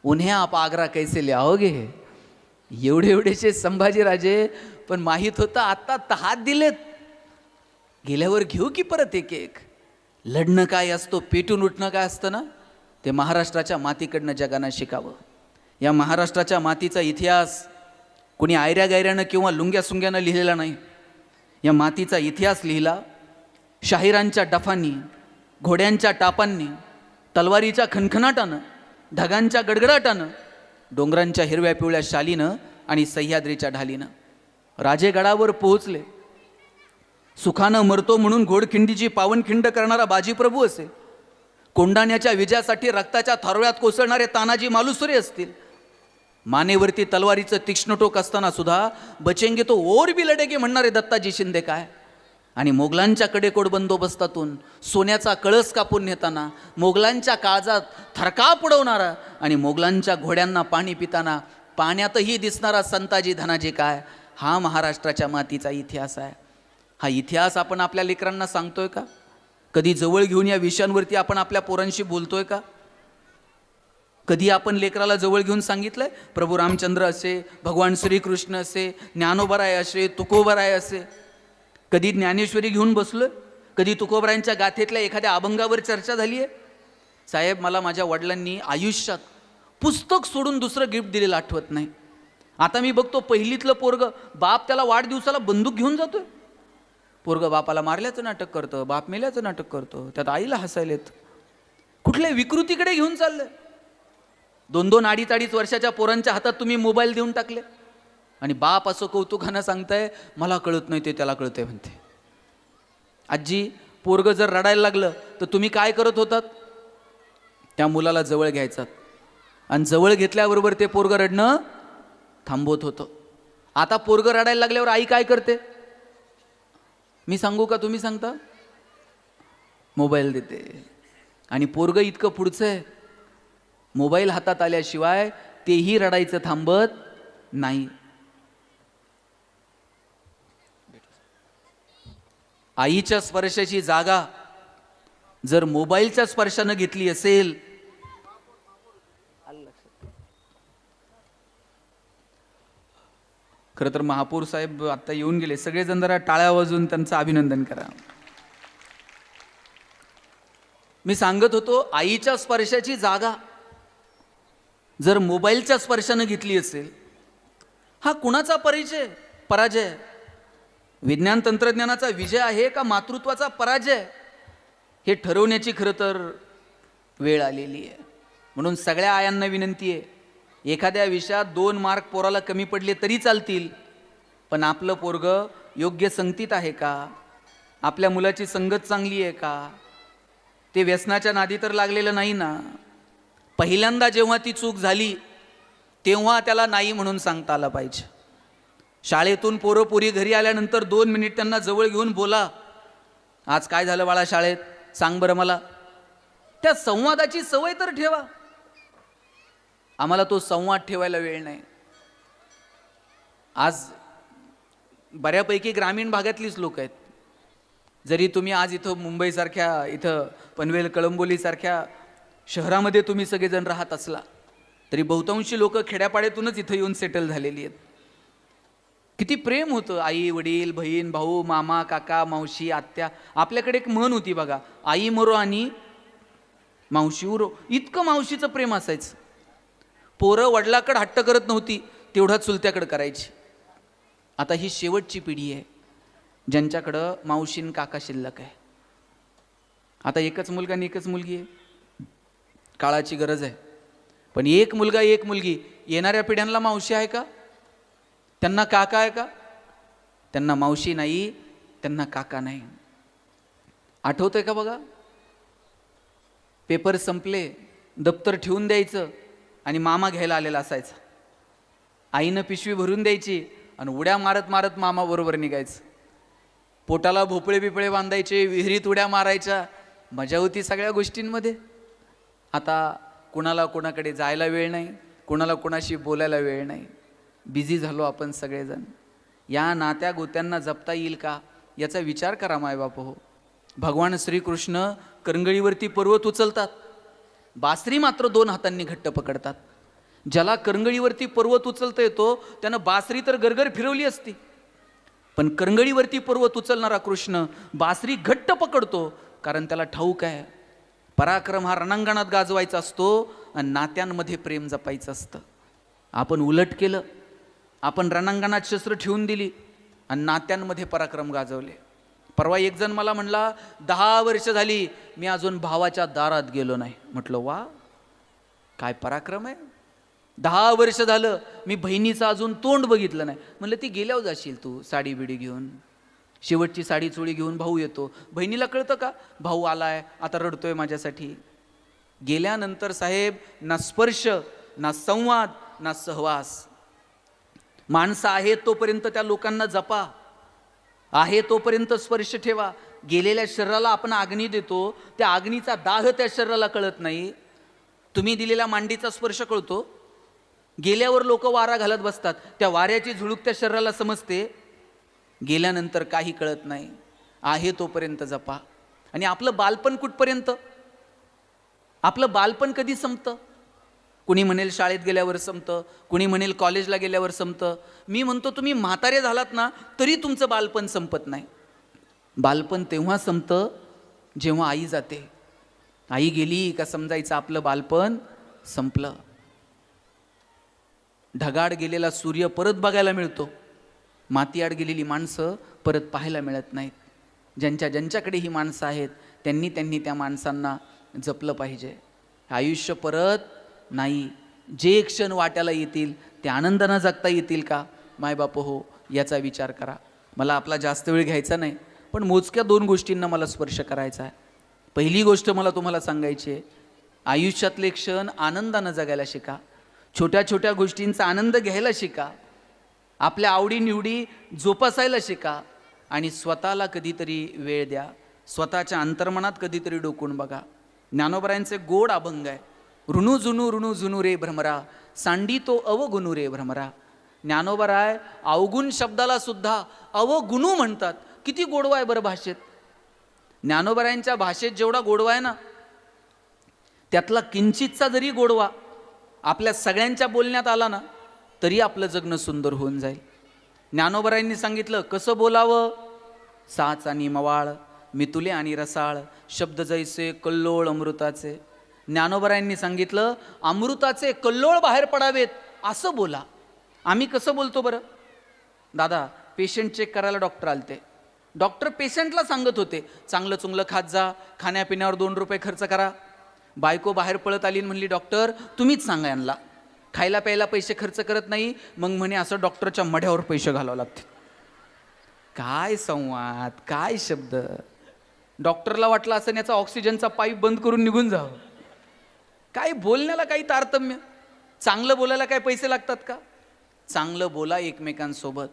S1: उन्हें आप आगरा कैसे ले आओगे? एवढे एवढेचे संभाजीराजे, पण माहीत होतं आता तहात दिलेत, गेल्यावर घेऊ की परत एक एक. लढणं काय असतो, पेटून उठणं काय असतं ना, ते महाराष्ट्राच्या मातीकडनं जगांना शिकावं. या महाराष्ट्राच्या मातीचा इतिहास कोणी आयऱ्या गायऱ्यानं किंवा लुंग्या सुंग्यानं लिहिलेला नाही. या मातीचा इतिहास लिहिला शाहिरांच्या डफांनी, घोड्यांच्या टापांनी, तलवारीच्या खणखणाटानं, ढगांच्या गडगडाटानं, डोंगरांच्या हिरव्या पिवळ्या शालीनं आणि सह्याद्रीच्या ढालीनं. राजेगडावर पोहोचले. सुखानं मरतो म्हणून घोडखिंडीची पावनखिंड करणारा बाजीप्रभू असेल, कोंडाण्याच्या विजयासाठी रक्ताच्या थारोळ्यात कोसळणारे तानाजी मालुसरे असतील, मानेवरती तलवारीचं तीक्ष्ण टोक असताना सुद्धा बचेंगे तो और भी लढेगे म्हणणारे दत्ताजी शिंदे काय, आणि मोगलांच्या कडेकोट बंदोबस्तातून सोन्याचा कळस कापून नेताना मोगलांच्या काळजात थरकाप उडवणारा आणि मोगलांच्या घोड्यांना पाणी पिताना पाण्यातही दिसणारा संताजी धनाजी काय, हा महाराष्ट्राच्या मातीचा इतिहास आहे. हा इतिहास आपण आपल्या लेकरांना सांगतोय का? कधी जवळ घेऊन या विषयांवरती आपण आपल्या पोरांशी बोलतोय का? कधी आपण लेकराला जवळ घेऊन सांगितलंय प्रभू रामचंद्र असे, भगवान श्रीकृष्ण असे, ज्ञानोबराय असे, तुकोबराय असे? कधी ज्ञानेश्वरी घेऊन बसलोय? कधी तुकोबरायांच्या गाथेतल्या एखाद्या अभंगावर चर्चा झाली आहे? साहेब, मला माझ्या वडिलांनी आयुष्यात पुस्तक सोडून दुसरं गिफ्ट दिलेलं आठवत नाही. आता मी बघतो पहिलीतलं पोरग, बाप त्याला वाढदिवसाला बंदूक घेऊन जातोय. पोरग बापाला मारल्याचं नाटक करतं, बाप मेल्याचं नाटक करतो, त्यात आईला हसायला येतं. कुठल्या विकृतीकडे घेऊन चाललंय? 2-2, 2.5 वर्षाच्या पोरांच्या हातात तुम्ही मोबाईल देऊन टाकले आणि बाप असं कौतुकानं सांगताय, मला कळत नाही ते त्याला कळतंय म्हणते. आजी, पोरग जर रडायला लागलं तर तुम्ही काय करत होतात? त्या मुलाला जवळ घ्यायचात आणि जवळ घेतल्याबरोबर ते पोरग रडणं थांबवत होतं. आता पोरग रडायला लागल्यावर आई काय करते? मी सांगू का, तुम्ही सांगता? मोबाईल देते. आणि पोरग इतकं पुढचं आहे, मोबाईल हातात आल्याशिवाय तेही रडायचं थांबत नाही. आईच्या स्पर्शाची जागा जर मोबाईलच्या स्पर्शानं घेतली असेल, खरं तर महापौर साहेब आता येऊन गेले, सगळेजण जरा टाळ्या वाजवून त्यांचं अभिनंदन करा. मी सांगत होतो, आईच्या स्पर्शाची जागा जर मोबाईलच्या स्पर्शानं घेतली असेल हा कुणाचा पराजय? विज्ञान तंत्रज्ञानाचा विजय आहे का मातृत्वाचा पराजय? हे ठरवण्याची खरं तर वेळ आलेली आहे. म्हणून सगळ्या आयांना विनंती आहे, एखाद्या विषयात 2 मार्क पोराला कमी पडले तरी चालतील, पण आपलं पोरगं योग्य संगतीत आहे का? आपल्या मुलाची संगत चांगली आहे का? ते व्यसनाच्या नादी तर लागलेलं नाही ना? पहिल्यांदा जेव्हा ती चूक झाली तेव्हा त्याला नाही म्हणून सांगता आलं पाहिजे. शाळेतून पोरं पोरी घरी आल्यानंतर 2 मिनिट त्यांना जवळ घेऊन बोला, आज काय झालं बाळा शाळेत, सांग बरं मला. त्या संवादाची सवय तर ठेवा. आम्हाला तो संवाद ठेवायला वेळ नाही. आज बऱ्यापैकी ग्रामीण भागातलीच लोक आहेत. जरी तुम्ही आज इथं मुंबईसारख्या, इथं पनवेल कळंबोलीसारख्या शहरामध्ये तुम्ही सगळेजण राहत असला तरी बहुतांशी लोक खेड्यापाड्यातूनच इथं येऊन सेटल झालेली आहेत. किती प्रेम होतं, आई वडील बहीण भाऊ मामा काका मावशी आत्या. आपल्याकडे एक म्हण होती बघा, आई मरो आणि मावशी उरो. इतकं मावशीचं प्रेम असायचं. पोरं वडिलाकडे हट्ट करत नव्हती, तेवढा चुलत्याकडे करायची. आता ही शेवटची पिढी आहे ज्यांच्याकडं मावशीन काका शिल्लक आहे. आता एकच मुलगा आणि एकच मुलगी आहे. काळाची गरज आहे. पण एक मुलगा एक मुलगी, येणाऱ्या पिढ्यांना मावशी आहे का? त्यांना काका आहे का? त्यांना मावशी नाही, त्यांना काका नाही. आठवतंय का बघा, पेपर संपले, दप्तर ठेवून द्यायचं आणि मामा घ्यायला आलेला असायचा. आईनं पिशवी भरून द्यायची आणि उड्या मारत मारत मामा बरोबर निघायचं. पोटाला भोपळे बिपळे बांधायचे, विहिरीत उड्या मारायच्या, मजा होती सगळ्या गोष्टींमध्ये. आता कुणाला कोणाकडे जायला वेळ नाही, कुणाला कोणाशी बोलायला वेळ नाही. बिझी झालो आपण सगळेजण. या नात्या गोत्यांना जपता येईल का याचा विचार करा मायबाप हो. भगवान श्रीकृष्ण करंगळीवरती पर्वत उचलतात, बासरी मात्र 2 हातांनी घट्ट पकडतात. ज्याला करंगळीवरती पर्वत उचलता येतो त्यानं बासरी तर गरगर फिरवली असती, पण करंगळीवरती पर्वत उचलणारा कृष्ण बासरी घट्ट पकडतो, कारण त्याला ठाऊक आहे पराक्रम हा रणांगणात गाजवायचा असतो आणि नात्यांमध्ये प्रेम जपायचं असतं. आपण उलट केलं, आपण रणांगणात शस्त्र ठेवून दिली आणि नात्यांमध्ये पराक्रम गाजवले. परवा एक जण मला म्हणला, 10 वर्ष झाली मी अजून भावाच्या दारात गेलो नाही. म्हटलं वा, काय पराक्रम आहे. 10 वर्ष झालं मी बहिणीचं अजून तोंड बघितलं नाही. म्हणलं ती गेल्यावर जाशील तू साडी बिडी घेऊन, शेवटची साडी चोळी घेऊन भाऊ येतो. बहिणीला कळतं का भाऊ आलाय आता रडतोय माझ्यासाठी. गेल्यानंतर साहेब ना स्पर्श ना संवाद ना सहवास. माणसं आहेत तोपर्यंत त्या लोकांना जपा, आहे तोपर्यंत स्पर्श ठेवा. गेलेल्या शरीराला आपण अग्नी देतो, त्या अग्नीचा दाह त्या शरीराला कळत नाही. तुम्ही दिलेल्या मांडीचा स्पर्श कळतो, गेल्यावर लोक वारा घालत बसतात, त्या वाऱ्याची झुळूक त्या शरीराला समजते. गेल्यानंतर काही कळत नाही. आहे तोपर्यंत जपा. आणि आपलं बालपण कुठपर्यंत, आपलं बालपण कधी संपतं? कुणी म्हणेल शाळेत गेल्यावर संपतं, कुणी म्हणेल कॉलेजला गेल्यावर संपतं. मी म्हणतो तुम्ही म्हातारे झालात ना तरी तुमचं बालपण संपत नाही. बालपण तेव्हा संपतं जेव्हा आई जाते. आई गेली का समजायचं आपलं बालपण संपलं. ढगाड गेलेला सूर्य परत बघायला मिळतो, मातीआड गेलेली माणसं परत पाहायला मिळत नाहीत. ज्यांच्याकडे ही माणसं आहेत त्यांनी त्या माणसांना जपलं पाहिजे. आयुष्य परत नाही. जे क्षण वाट्याला येतील ते आनंदानं जगता येतील का मायबाप हो, याचा विचार करा. मला आपला जास्त वेळ घ्यायचा नाही, पण मोजक्या 2 गोष्टींना मला स्पर्श करायचा आहे. पहिली गोष्ट मला तुम्हाला सांगायची आहे, आयुष्यातले क्षण आनंदानं जगायला शिका. छोट्या छोट्या गोष्टींचा आनंद घ्यायला शिका. आपल्या आवडीनिवडी जोपासायला शिका आणि स्वतःला कधीतरी वेळ द्या. स्वतःच्या अंतर्मनात कधीतरी डोकून बघा. ज्ञानोबरायांचे गोड अभंग आहे, ऋणू जुनू रे भ्रमरा, सांडी तो अवगुणू रे भ्रमरा. ज्ञानोबराय अवगुण शब्दाला सुद्धा अवगुणू म्हणतात. किती गोडवा आहे बरं भाषेत. ज्ञानोबरायांच्या भाषेत जेवढा गोडवा आहे ना, त्यातला किंचितचा जरी गोडवा आपल्या सगळ्यांच्या बोलण्यात आला ना तरी आपलं जगणं सुंदर होऊन जाईल. ज्ञानोबरायांनी सांगितलं कसं बोलावं. साच आणि मवाळ, मितुले आणि रसाळ, शब्द जैसे कल्लोळ अमृताचे. ज्ञानोबरायांनी सांगितलं अमृताचे कल्लोळ बाहेर पडावेत असं बोला. आम्ही कसं बोलतो बरं? दादा पेशंट चेक करायला डॉक्टर आलते, डॉक्टर पेशंटला सांगत होते चांगलं चुंगलं खात जा, खाण्यापिण्यावर 2 रुपये खर्च करा. बायको बाहेर पळत आली म्हणली डॉक्टर तुम्हीच सांगा यांना, खायला प्यायला पैसे खर्च करत नाही. मग म्हणे असं डॉक्टरच्या मढ्यावर पैसे घालावं लागते. काय संवाद, काय शब्द. डॉक्टरला वाटलं असं याचा ऑक्सिजनचा पाईप बंद करून निघून जावं. काय बोलण्याला काही तारतम्य. चांगलं बोलायला काय पैसे लागतात का? चांगलं बोला एकमेकांसोबत.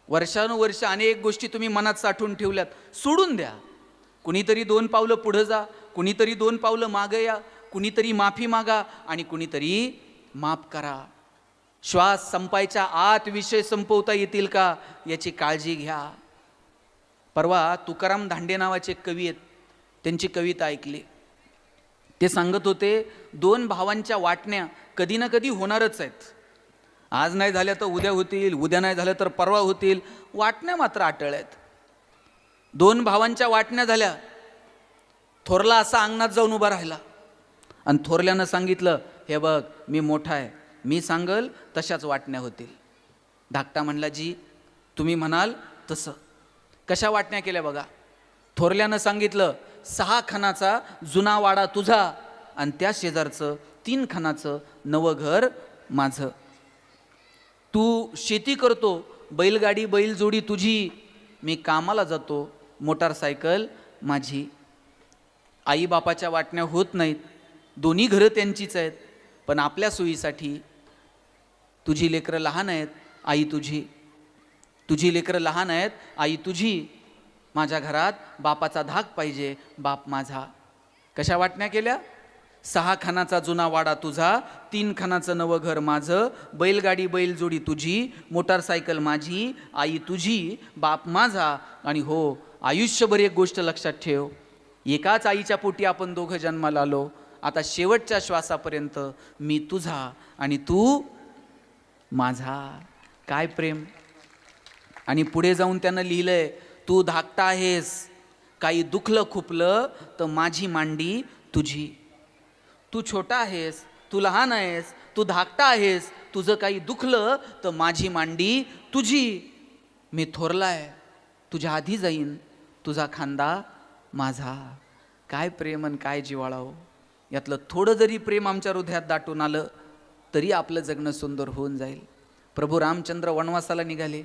S1: वर्षानुवर्ष अनेक गोष्टी तुम्ही मनात साठवून ठेवल्यात, सोडून द्या. कुणीतरी 2 पावलं पुढं जा, कुणीतरी 2 पावलं मागं या, कुणीतरी माफी मागा आणि कुणीतरी माफ करा. श्वास संपायच्या आत विषय संपवता येतील का याची काळजी घ्या. परवा तुकाराम धांडे नावाचे कवी आहेत, त्यांची कविता ऐकली. ते सांगत होते 2 भावांच्या वाटण्या कधी ना कधी होणारच आहेत. आज नाही झाल्या तर उद्या होतील, उद्या नाही झालं तर परवा होतील. वाटण्या मात्र अटळ आहेत. 2 भावांच्या वाटण्या झाल्या. थोरला असा अंगणात जाऊन उभा राहिला आणि थोरल्यानं सांगितलं हे बघ मी मोठा आहे, मी सांगल तशाच वाटण्या होतील. धाकटा म्हणला जी तुम्ही म्हणाल तसं. कशा वाटण्या केल्या बघा. थोरल्यानं सांगितलं 6 खणाचा जुना वाडा तुझा आणि त्या शेजारचं 3 खणाचं नवं घर माझं. तू शेती करतो, बैलगाडी बैलजोडी तुझी, मी कामाला जातो, मोटारसायकल माझी. आई बापाच्या वाटण्या होत नाहीत, दोन्ही घरं त्यांचीच आहेत, पण आपल्या सोयीसाठी तुझी लेकरं लहान आहेत, आई तुझी, तुझी लेकरं लहान आहेत, आई तुझी. माझ्या घरात बापाचा धाक पाहिजे, बाप माझा. कशा वाटण्या केल्या? 6 खणाचा जुना वाडा तुझा, 3 खणाचं नवं घर माझं, बैलगाडी बैलजोडी तुझी, मोटारसायकल माझी, आई तुझी, बाप माझा. आणि हो आयुष्यभर एक गोष्ट लक्षात ठेव, एकाच आईच्या पोटी आपण दोघं जन्माला आलो. आता शेवटच्या श्वासापर्यंत मी तुझा आणि तू माझा. काय प्रेम. आणि पुढे जाऊन त्यानं लिहिलंय तू धाकटा आहेस, काही दुखलं खुपलं तर माझी मांडी तुझी. तू छोटा आहेस, तू लहान आहेस, तू धाकटा आहेस, तुझं काही दुखलं तर माझी मांडी तुझी. मी थोरलाय, तुझ्या आधी जाईन, तुझा खांदा माझा. काय प्रेम आणि काय जिव्हाळा. यातलं थोडं जरी प्रेम आमच्या हृदयात दाटून आलं तरी आपलं जगणं सुंदर होऊन जाईल. प्रभू रामचंद्र वनवासाला निघाले.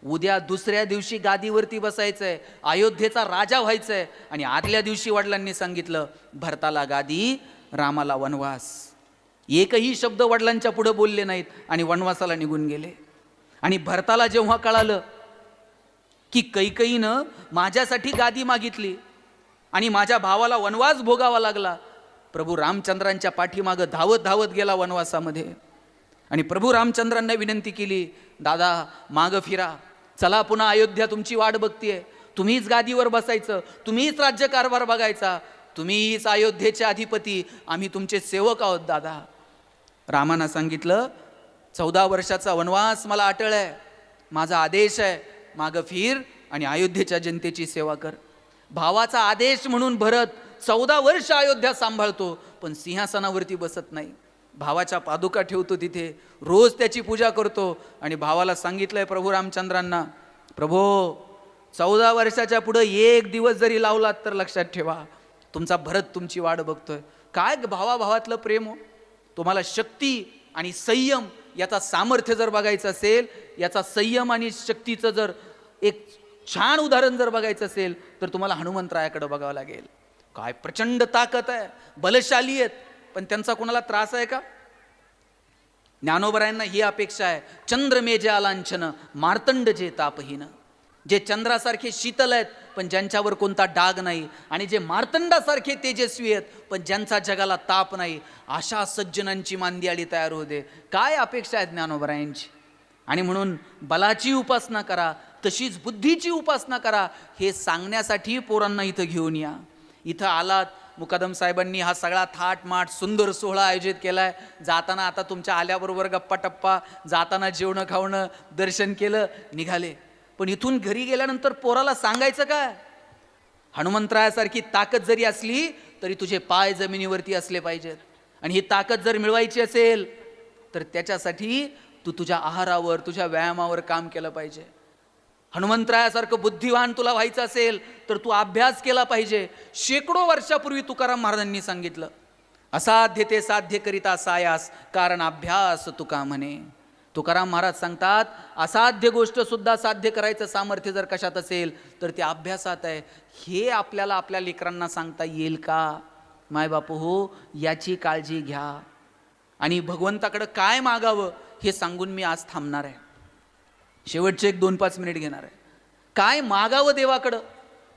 S1: उद्या दुसऱ्या दिवशी गादीवरती बसायचंय, अयोध्येचा राजा व्हायचंय. आणि आदल्या दिवशी वडिलांनी सांगितलं भरताला गादी, रामाला वनवास. एकही शब्द वडिलांच्या पुढे बोलले नाहीत आणि वनवासाला निघून गेले. आणि भरताला जेव्हा कळालं की कैकेयीनं माझ्यासाठी गादी मागितली आणि माझ्या भावाला वनवास भोगावा लागला, प्रभू रामचंद्रांच्या पाठीमागं धावत धावत गेला वनवासामध्ये. आणि प्रभू रामचंद्रांना विनंती केली, दादा मागं फिरा, चला पुन्हा अयोध्या तुमची वाट बघतीये, तुम्हीच गादीवर बसायचं, तुम्हीच राज्यकारभार बघायचा, तुम्हीच अयोध्येचे अधिपती, आम्ही तुमचे सेवक आहोत दादा. रामानं सांगितलं 14 वर्षाचा वनवास मला अटळ आहे, माझा आदेश आहे, मागं फिर आणि अयोध्येच्या जनतेची सेवा कर. भावाचा आदेश म्हणून भरत 14 वर्ष अयोध्या सांभाळतो, पण सिंहासनावरती बसत नाही. भावाच्या पादुका ठेवतो तिथे, रोज त्याची पूजा करतो. आणि भावाला सांगितलंय प्रभू रामचंद्रांना, प्रभो 14 वर्षाच्या पुढे एक दिवस जरी लावलात तर लक्षात ठेवा तुमचा भरत तुमची वाट बघतोय. काय भावाभावातलं प्रेम हो. तुम्हाला शक्ती आणि संयम याचा सामर्थ्य जर बघायचं असेल, याचा संयम आणि शक्तीचं जर एक छान उदाहरण जर बघायचं असेल तर तुम्हाला हनुमंतरायाकडे बघावं लागेल. काय प्रचंड ताकद आहे, बलशाली आहेत, पण त्यांचा कोणाला त्रास आहे का? ज्ञानोबरायांना ही अपेक्षा आहे, चंद्रमेजे आलांछन मार्तंड जे तापहीन. जे चंद्रासारखे शीतल आहेत पण ज्यांच्यावर कोणता डाग नाही, आणि जे मार्तंडासारखे तेजस्वी आहेत पण ज्यांचा जगाला ताप नाही, अशा सज्जनांची मांदियाळी तयार होते. काय अपेक्षा आहेत ज्ञानोबरायांची. आणि म्हणून बलाची उपासना करा, तशीच बुद्धीची उपासना करा, हे सांगण्यासाठी पोरांना इथं घेऊन या. इथं आलात, मुकादम साहेबांनी हा सगळा थाटमाट सुंदर सोहळा आयोजित केलाय. जाताना आता तुमच्या आल्याबरोबर गप्पा टप्पा, जाताना जेवणं खावणं, दर्शन केलं, निघाले. पण इथून घरी गेल्यानंतर पोराला सांगायचं काय? हनुमंतरायासारखी ताकद जरी असली तरी तुझे पाय जमिनीवरती असले पाहिजेत. आणि ही ताकद जर मिळवायची असेल तर त्याच्यासाठी तू तुझ्या आहारावर, तुझ्या व्यायामावर काम केलं पाहिजे. हनुमंतरायासारखं बुद्धिवान तुला व्हायचं असेल तर तू अभ्यास केला पाहिजे. शेकडो वर्षापूर्वी तुकाराम महाराजांनी सांगितलं, असाध्य ते साध्य करिता सायास, कारण अभ्यास तुका म्हणे. तुकाराम महाराज सांगतात, असाध्य गोष्ट सुद्धा साध्य करायचं सामर्थ्य जर कशात असेल तर ते अभ्यासात आहे. हे आपल्याला आपल्या लेकरांना सांगता येईल का? मायबापू हो, याची काळजी घ्या. आणि भगवंताकडं काय मागावं हे सांगून मी आज थांबणार आहे. शेवटचे 1-2-5 मिनिट घेणार आहे. काय मागावं देवाकडं?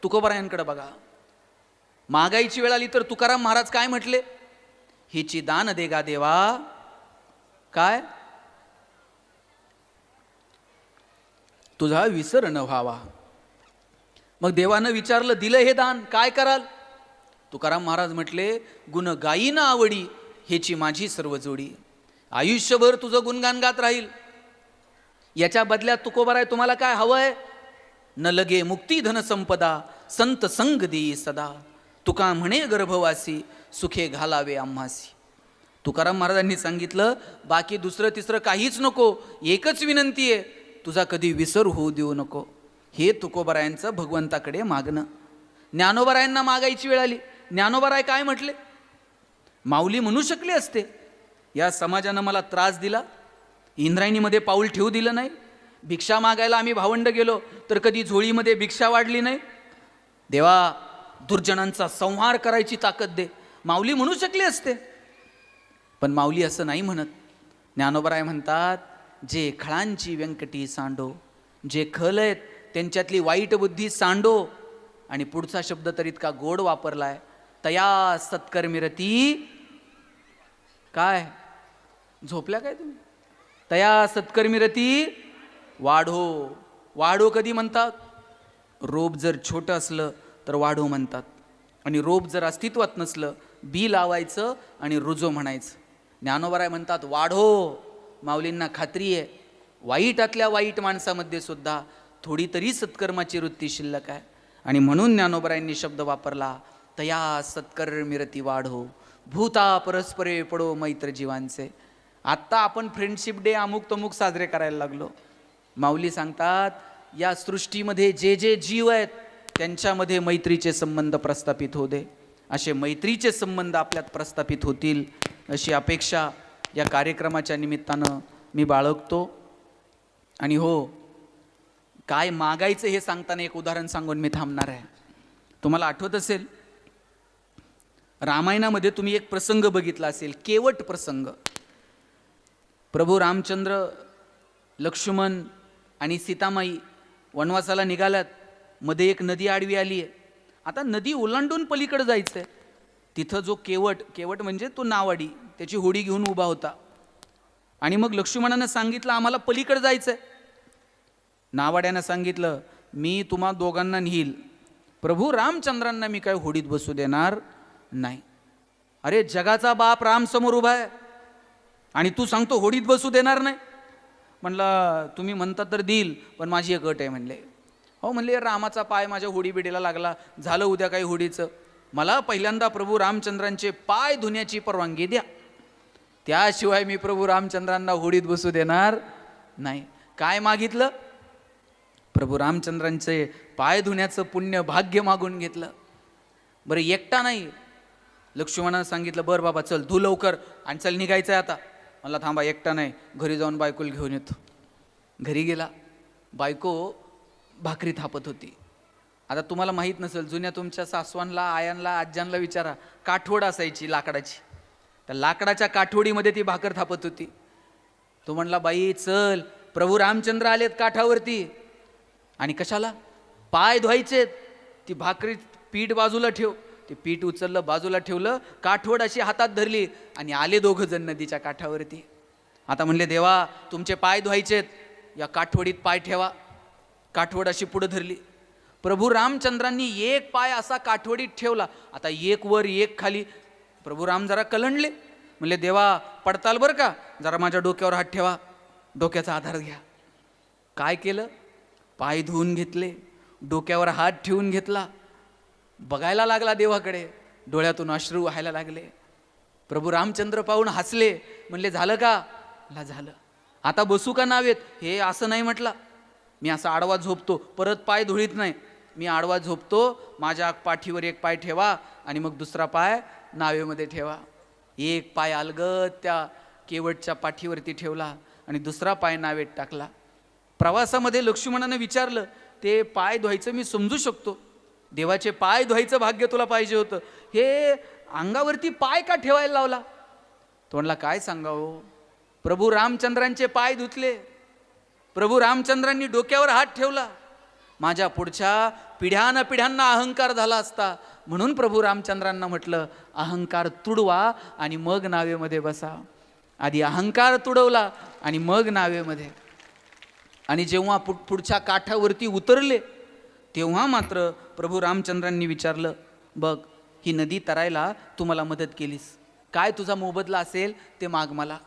S1: तुकोबारायांकडं बघा. मागायची वेळ आली तर तुकाराम महाराज काय म्हटले? हिची दान देगा देवा. काय? तुझा विसर न व्हावा. मग देवानं विचारलं, दिलं हे दान, काय कराल? तुकाराम महाराज म्हटले, गुण गायीन आवडी, हेची माझी सर्व जोडी. आयुष्यभर तुझं गुणगान गात राहील. याच्या बदल्यात तुकोबाराय तुम्हाला काय हवंय? न लगे मुक्ती धन संपदा, संत संग देई सदा. तुका म्हणे गर्भवासी, सुखे घालावे आम्हासी. तुकाराम महाराजांनी सांगितलं, बाकी दुसरं तिसरं काहीच नको, एकच विनंती आहे, तुझा कधी विसर होऊ देऊ नको. हे तुकोबारायांचं भगवंताकडे मागणं. ज्ञानोबारायांना मागायची वेळ आली. ज्ञानोबाराय काय म्हटले? माऊली म्हणू शकले असते, या समाजानं मला त्रास दिला, इंद्रायणीमध्ये पाऊल ठेवू दिलं नाही, भिक्षा मागायला आम्ही भावंड गेलो तर कधी झोळीमध्ये भिक्षा वाढली नाही. देवा, दुर्जनांचा संहार करायची ताकद दे. माऊली म्हणू शकले असते, पण माऊली असं नाही म्हणत. ज्ञानोबराय म्हणतात, जे खळांची व्यंकटी सांडो, जे खल आहेत त्यांच्यातली वाईट बुद्धी सांडो. आणि पुढचा शब्द तर इतका गोड वापरलाय, तया सत्कर्मिरती. काय झोपल्या काय तुम्ही? तया सत्कर्मिरती वाढो. वाढो कधी म्हणतात? रोप जर छोटं असलं तर वाढो म्हणतात, आणि रोप जर अस्तित्वात नसलं, बी लावायचं आणि रुजो म्हणायचं. ज्ञानोबराय म्हणतात वाढो. माऊलींना खात्री आहे, वाईटातल्या वाईट माणसामध्ये सुद्धा थोडी तरी सत्कर्माची वृत्ती शिल्लक आहे. आणि म्हणून ज्ञानोबरायांनी शब्द वापरला, तया सत्कर्मिरती वाढो, भूता परस्परे पडो मैत्र जीवांचे. आत्ता आपण फ्रेंडशिप डे अमुक तमुक साजरे करायला लागलो. माऊली सांगतात, या सृष्टीमध्ये जे जे जीव आहेत त्यांच्यामध्ये मैत्रीचे संबंध प्रस्थापित होऊ दे. असे मैत्रीचे संबंध आपल्यात प्रस्थापित होतील अशी अपेक्षा या कार्यक्रमाच्या निमित्तानं मी बाळगतो. आणि हो, काय मागायचं हे सांगताना एक उदाहरण सांगून मी थांबणार आहे. तुम्हाला आठवत असेल, रामायणामध्ये तुम्ही एक प्रसंग बघितला असेल, केवट प्रसंग. प्रभू रामचंद्र, लक्ष्मण आणि सीतामाई वनवासाला निघाल्यात. मध्ये एक नदी आडवी आली आहे. आता नदी ओलांडून पलीकडे जायचं आहे. तिथं जो केवट म्हणजे तो नावाडी, त्याची होडी घेऊन उभा होता. आणि मग लक्ष्मणानं सांगितलं, आम्हाला पलीकडे जायचं आहे. नावाड्यानं सांगितलं, मी तुम्हा दोघांना नेईल, प्रभू रामचंद्रांना मी काय होडीत बसू देणार नाही. अरे, जगाचा बाप राम समोर उभा आहे आणि तू सांगतो होडीत बसू देणार नाही. म्हणलं, तुम्ही म्हणता तर देईल, पण माझी एक अट आहे. म्हणले, हो. म्हणले, रामाचा पाय माझ्या होडी बिडीला लागला, झालं उद्या काही होडीचं, मला पहिल्यांदा प्रभू रामचंद्रांचे पाय धुण्याची परवानगी द्या, त्याशिवाय मी प्रभू रामचंद्रांना होडीत बसू देणार नाही. काय मागितलं? प्रभू रामचंद्रांचे पाय धुण्याचं पुण्य भाग्य मागून घेतलं. बरं, एकटा नाही. लक्ष्मणानं सांगितलं, बरं बाबा चल, धू लवकर आणि चल, निघायचं आहे आता. मला थांबा, एकटा नाही, घरी जाऊन बायकोला घेऊन येतो. घरी गेला. बायको भाकरी थापत होती. आता तुम्हाला माहीत नसेल, जुन्या तुमच्या सासवांना, आयांना, आज्यांना विचारा, काठवड असायची लाकडाची. त्या लाकडाच्या काठवडीमध्ये ती भाकर थापत होती. तो म्हणला, बाई चल, प्रभू रामचंद्र आलेत काठावरती. आणि कशाला? पाय धुवायचेत. ती भाकरी पीठ बाजूला ठेव. ते पीठ उचललं, बाजूला ठेवलं, काठवड अशी हातात धरली आणि आले दोघं जण नदीच्या काठावरती. आता म्हणले, देवा तुमचे पाय धुवायचेत, या काठवडीत पाय ठेवा. काठवड अशी पुढे धरली. प्रभू रामचंद्रांनी एक पाय असा काठवडीत ठेवला. आता एक वर एक खाली. प्रभू राम जरा कलंडले. म्हणले, देवा पडताल बरं का, जरा माझ्या डोक्यावर हात ठेवा, डोक्याचा आधार घ्या. काय केलं? पाय धुवून घेतले, डोक्यावर हात ठेवून घेतला, बघायला लागला देवाकडे. डोळ्यातून अश्रू व्हायला लागले. प्रभू रामचंद्र पाहून हसले. म्हणले, झालं का? झालं. आता बसू का नावेत हे असं नाही म्हटला. मी असा आडवा झोपतो, परत पाय धुळीत नाही. मी आडवा झोपतो, माझ्या पाठीवर एक पाय ठेवा आणि मग दुसरा पाय नावेमध्ये ठेवा. एक पाय अलगद त्या केवटच्या पाठीवरती ठेवला आणि दुसरा पाय नावेत टाकला. प्रवासामध्ये लक्ष्मणानं विचारलं, ते पाय धुवायचं मी समजू शकतो, देवाचे पाय धुवायचं भाग्य तुला पाहिजे होतं, हे अंगावरती पाय का ठेवायला लावला? तो म्हणला, काय सांगावं, प्रभू रामचंद्रांचे पाय धुतले, प्रभू रामचंद्रांनी डोक्यावर हात ठेवला, माझ्या पुढच्या पिढ्यांना अहंकार झाला असता, म्हणून प्रभू रामचंद्रांना म्हटलं अहंकार तुडवा आणि मग नावेमध्ये बसा. आधी अहंकार तुडवला आणि मग नावेमध्ये. आणि जेव्हा पुढच्या काठावरती उतरले तेव्हा मात्र प्रभू रामचंद्रांनी विचारलं, बघ ही नदी तरायला तू मला मदत केलीस, काय तुझा मोबदला असेल ते माग मला.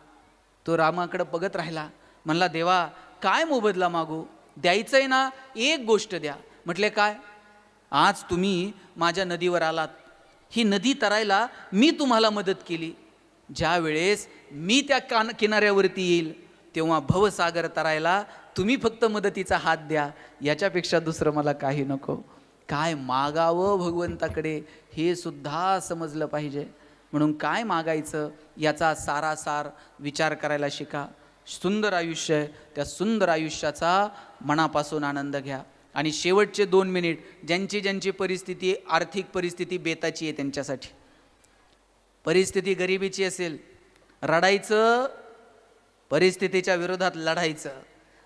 S1: तो रामाकडे बघत राहिला, म्हणला, देवा काय मोबदला मागू, द्यायचंय ना एक गोष्ट द्या. म्हटले, काय? आज तुम्ही माझ्या नदीवर आलात, ही नदी तरायला मी तुम्हाला मदत केली, ज्या वेळेस मी त्या किनाऱ्यावरती येईल तेव्हा भवसागर तरायला तुम्ही फक्त मदतीचा हात द्या, याच्यापेक्षा दुसरं मला काही नको. काय मागावं भगवंताकडे हे सुद्धा समजलं पाहिजे. म्हणून काय मागायचं याचा सारासार विचार करायला शिका. सुंदर आयुष्य आहे, त्या सुंदर आयुष्याचा मनापासून आनंद घ्या. आणि शेवटचे 2 मिनिट ज्यांची परिस्थिती, आर्थिक परिस्थिती बेताची आहे त्यांच्यासाठी, परिस्थिती गरिबीची असेल, रडायचं, परिस्थितीच्या विरोधात लढायचं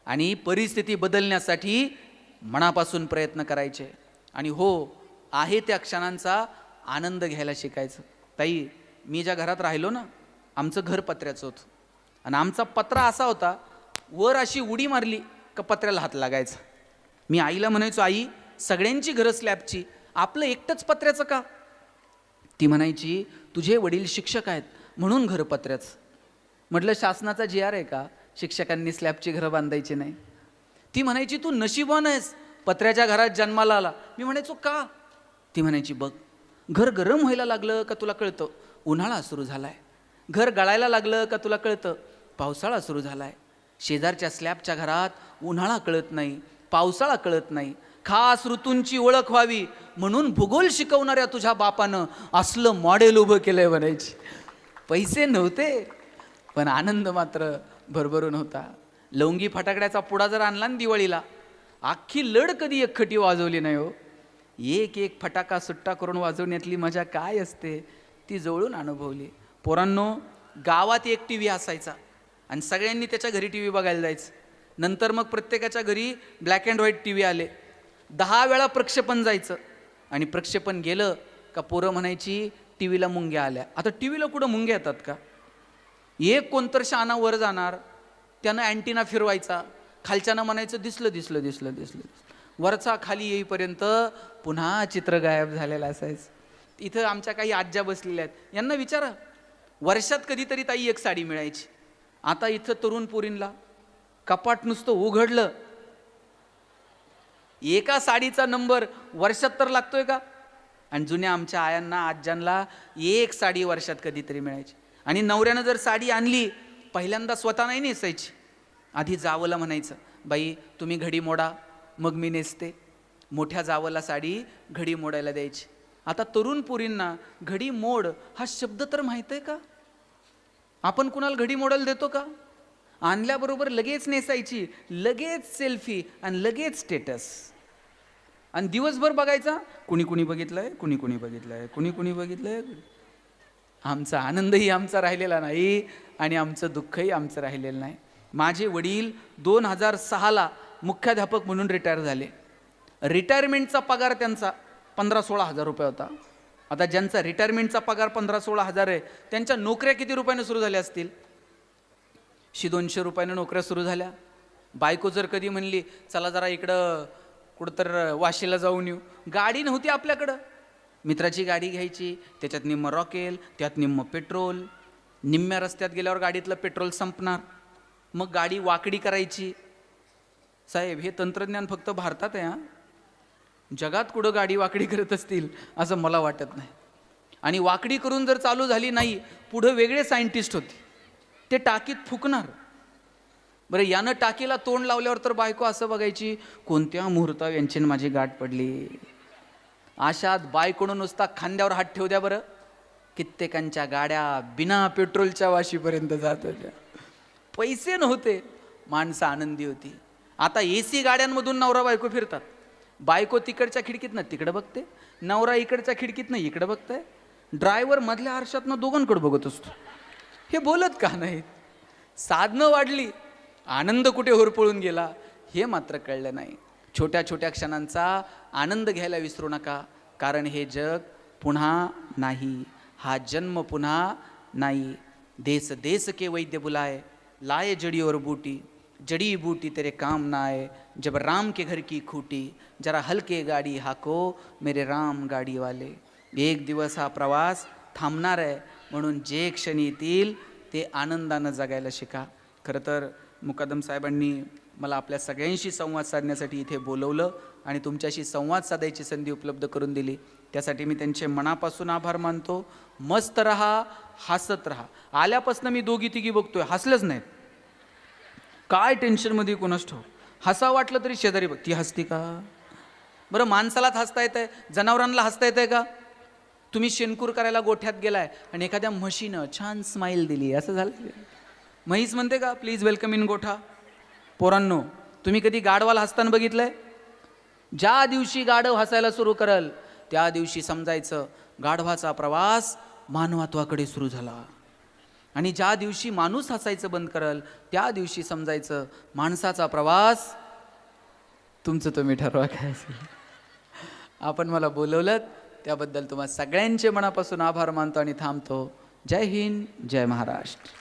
S1: आणि परिस्थिती बदलण्यासाठी मनापासून प्रयत्न करायचे. आणि हो, आहे त्या क्षणांचा आनंद घ्यायला शिकायचं. ताई, मी ज्या घरात राहिलो ना, आमचं घर पत्र्याचं होतं आणि आमचा पत्रा असा होता, वर अशी उडी मारली का पत्र्याला हात लागायचा. मी आईला म्हणायचो, आई सगळ्यांची घरं स्लॅबची, आपलं एकटंच पत्र्याचं का? ती म्हणायची, तुझे वडील शिक्षक आहेत म्हणून घर पत्र्याचं. म्हटलं, शासनाचा GR आहे का शिक्षकांनी स्लॅबची घरं बांधायची नाही? ती म्हणायची, तू नशीबवान आहेस पत्र्याच्या घरात जन्माला आला. मी म्हणायचो, का? ती म्हणायची, बघ घर गरम व्हायला लागलं का तुला कळतं उन्हाळा सुरू झालाय, घर गळायला लागलं का तुला कळतं पावसाळा सुरू झालाय. शेजारच्या स्लॅबच्या घरात उन्हाळा कळत नाही, पावसाळा कळत नाही, खास ऋतूंची ओळख व्हावी म्हणून भूगोल शिकवणाऱ्या तुझ्या बापानं असलं मॉडेल उभं केलंय म्हणायची. पैसे नव्हते पण आनंद मात्र भरभरून होता. लवंगी फटाकड्याचा पुडा जर आणला ना दिवाळीला, अख्खी लढ कधी एकखटी वाजवली नाही हो. एक एक फटाका सुट्टा करून वाजवण्यातली मजा काय असते ती जवळून अनुभवली. पोरांनो, गावात एक TV असायचा आणि सगळ्यांनी त्याच्या घरी TV बघायला जायचं. नंतर मग प्रत्येकाच्या घरी ब्लॅक अँड व्हाईट TV आले. 10 वेळा प्रक्षेपण जायचं आणि प्रक्षेपण गेलं का पोरं म्हणायची TVला मुंग्या आल्या. आता TVला कुठं मुंग्या येतात का? एक कोणतर शाना वर जाणार, त्यानं अँटिना फिरवायचा, खालच्यानं म्हणायचं दिसलं. वरचा खाली येईपर्यंत पुन्हा चित्र गायब झालेलं असायचं. इथं आमच्या काही आज्या बसलेल्या आहेत, यांना विचारा, वर्षात कधीतरी ताई एक साडी मिळायची. आता इथं तरुण पोरींला कपाट नुसतं उघडलं, एका साडीचा नंबर वर्षात तर लागतोय का? आणि जुन्या आमच्या आयांना, आज्यांना एक साडी वर्षात कधीतरी मिळायची. आणि नवऱ्यानं जर साडी आणली, पहिल्यांदा स्वतः नाही नेसायची, आधी जावला म्हणायचं, बाई तुम्ही घडी मोडा मग मी नेसते. मोठ्या जावला साडी घडी मोडायला द्यायची. आता तरुण पोरींना घडी मोड हा शब्द तर माहित आहे का? आपण कुणाला घडी मोडायला देतो का? आणल्याबरोबर लगेच नेसायची, लगेच सेल्फी आणि लगेच स्टेटस. आणि दिवसभर बघायचा, कुणी बघितलंय. आमचा आनंदही आमचा राहिलेला नाही आणि आमचं दुःखही आमचं राहिलेलं नाही. माझे वडील 2006ला मुख्याध्यापक म्हणून रिटायर झाले. रिटायरमेंटचा पगार त्यांचा 15-16 हजार रुपये होता. आता ज्यांचा रिटायरमेंटचा पगार 15-16 हजार आहे, त्यांच्या नोकऱ्या किती रुपयानं सुरू झाल्या असतील? 100-200 रुपयानं नोकऱ्या सुरू झाल्या. बायको जर कधी म्हणली, चला जरा इकडं कुठंतर वाशीला जाऊन येऊ, गाडी नव्हती आपल्याकडं, मित्राची गाडी घ्यायची, त्याच्यात निम्म रॉकेल, त्यात निम्म पेट्रोल, निम्म्या रस्त्यात गेल्यावर गाडीतलं पेट्रोल संपणार, मग गाडी वाकडी करायची. साहेब, हे तंत्रज्ञान फक्त भारतात आहे, जगात कुठं गाडी वाकडी करत असतील असं मला वाटत नाही. आणि वाकडी करून जर चालू झाली नाही, पुढं वेगळे सायंटिस्ट होते, ते टाकीत फुकणार. बरं यानं टाकीला तोंड लावल्यावर तर बायको असं बघायची, कोणत्या मुहूर्तावर यांची न माझी गाठ पडली. अशात बायकोनं नुसता खांद्यावर हात ठेवू द्या बरं, कित्येकांच्या गाड्या बिना पेट्रोलच्या वाशीपर्यंत जात होत्या. पैसे नव्हते, माणसं आनंदी होती. आता AC गाड्यांमधून नवरा बायको फिरतात. बायको तिकडच्या खिडकीतनं तिकडं बघते, नवरा इकडच्या खिडकीतनं इकडं बघताय. ड्रायव्हर मधल्या आरशातनं दोघांकडे बघत असतो. हे बोलत का नाहीत? साधनं वाढली, आनंद कुठे होरपळून गेला हे मात्र कळलं नाही. छोट्या छोट्या क्षणांचा आनंद घ्यायला विसरू नका, कारण हे जग पुन्हा नाही, हा जन्म पुन्हा नाही. देश देश के वैद्य बुलाए, लाए जड़ी और बूटी, जड़ी बूटी तेरे काम ना आए, जब राम के घर की खूटी, जरा हलके गाडी हाको मेरे राम गाडी वाले. एक दिवस हा प्रवास थांबणार आहे, म्हणून जे क्षणी येतील ते आनंदानं जगायला शिका. खरं तर मुकादम साहेबांनी मला आपल्या सगळ्यांशी संवाद साधण्यासाठी इथे बोलवलं आणि तुमच्याशी संवाद साधायची संधी उपलब्ध करून दिली, त्यासाठी मी त्यांचे मनापासून आभार मानतो. मस्त रहा, हसत रहा. आल्यापासून मी दोघी तिघी बघतोय, हसलंच नाहीत. काय टेन्शनमध्ये कोणाच ठेव. हसा वाटलं तरी शेजारी बघ, ती हसती का? बरं माणसालाच हसता येत आहे, जनावरांना हसता येत आहे का? तुम्ही शेणकूर करायला गोठ्यात गेलाय आणि एखाद्या म्हशीनं छान स्माईल दिली, असं झालं? म्हैस म्हणते का प्लीज वेलकम इन गोठा? पोरांनो, तुम्ही कधी गाढवाला हसताना बघितलंय? ज्या दिवशी गाढव हसायला सुरू करल त्या दिवशी समजायचं गाढवाचा प्रवास मानवत्वाकडे सुरू झाला, आणि ज्या दिवशी माणूस हसायचं बंद करल त्या दिवशी समजायचं माणसाचा प्रवास. तुमचं तुम्ही ठरवा काय असेल. आपण मला बोलवलं त्याबद्दल तुम्हा सगळ्यांचे मनापासून आभार मानतो आणि थांबतो. जय हिंद, जय महाराष्ट्र.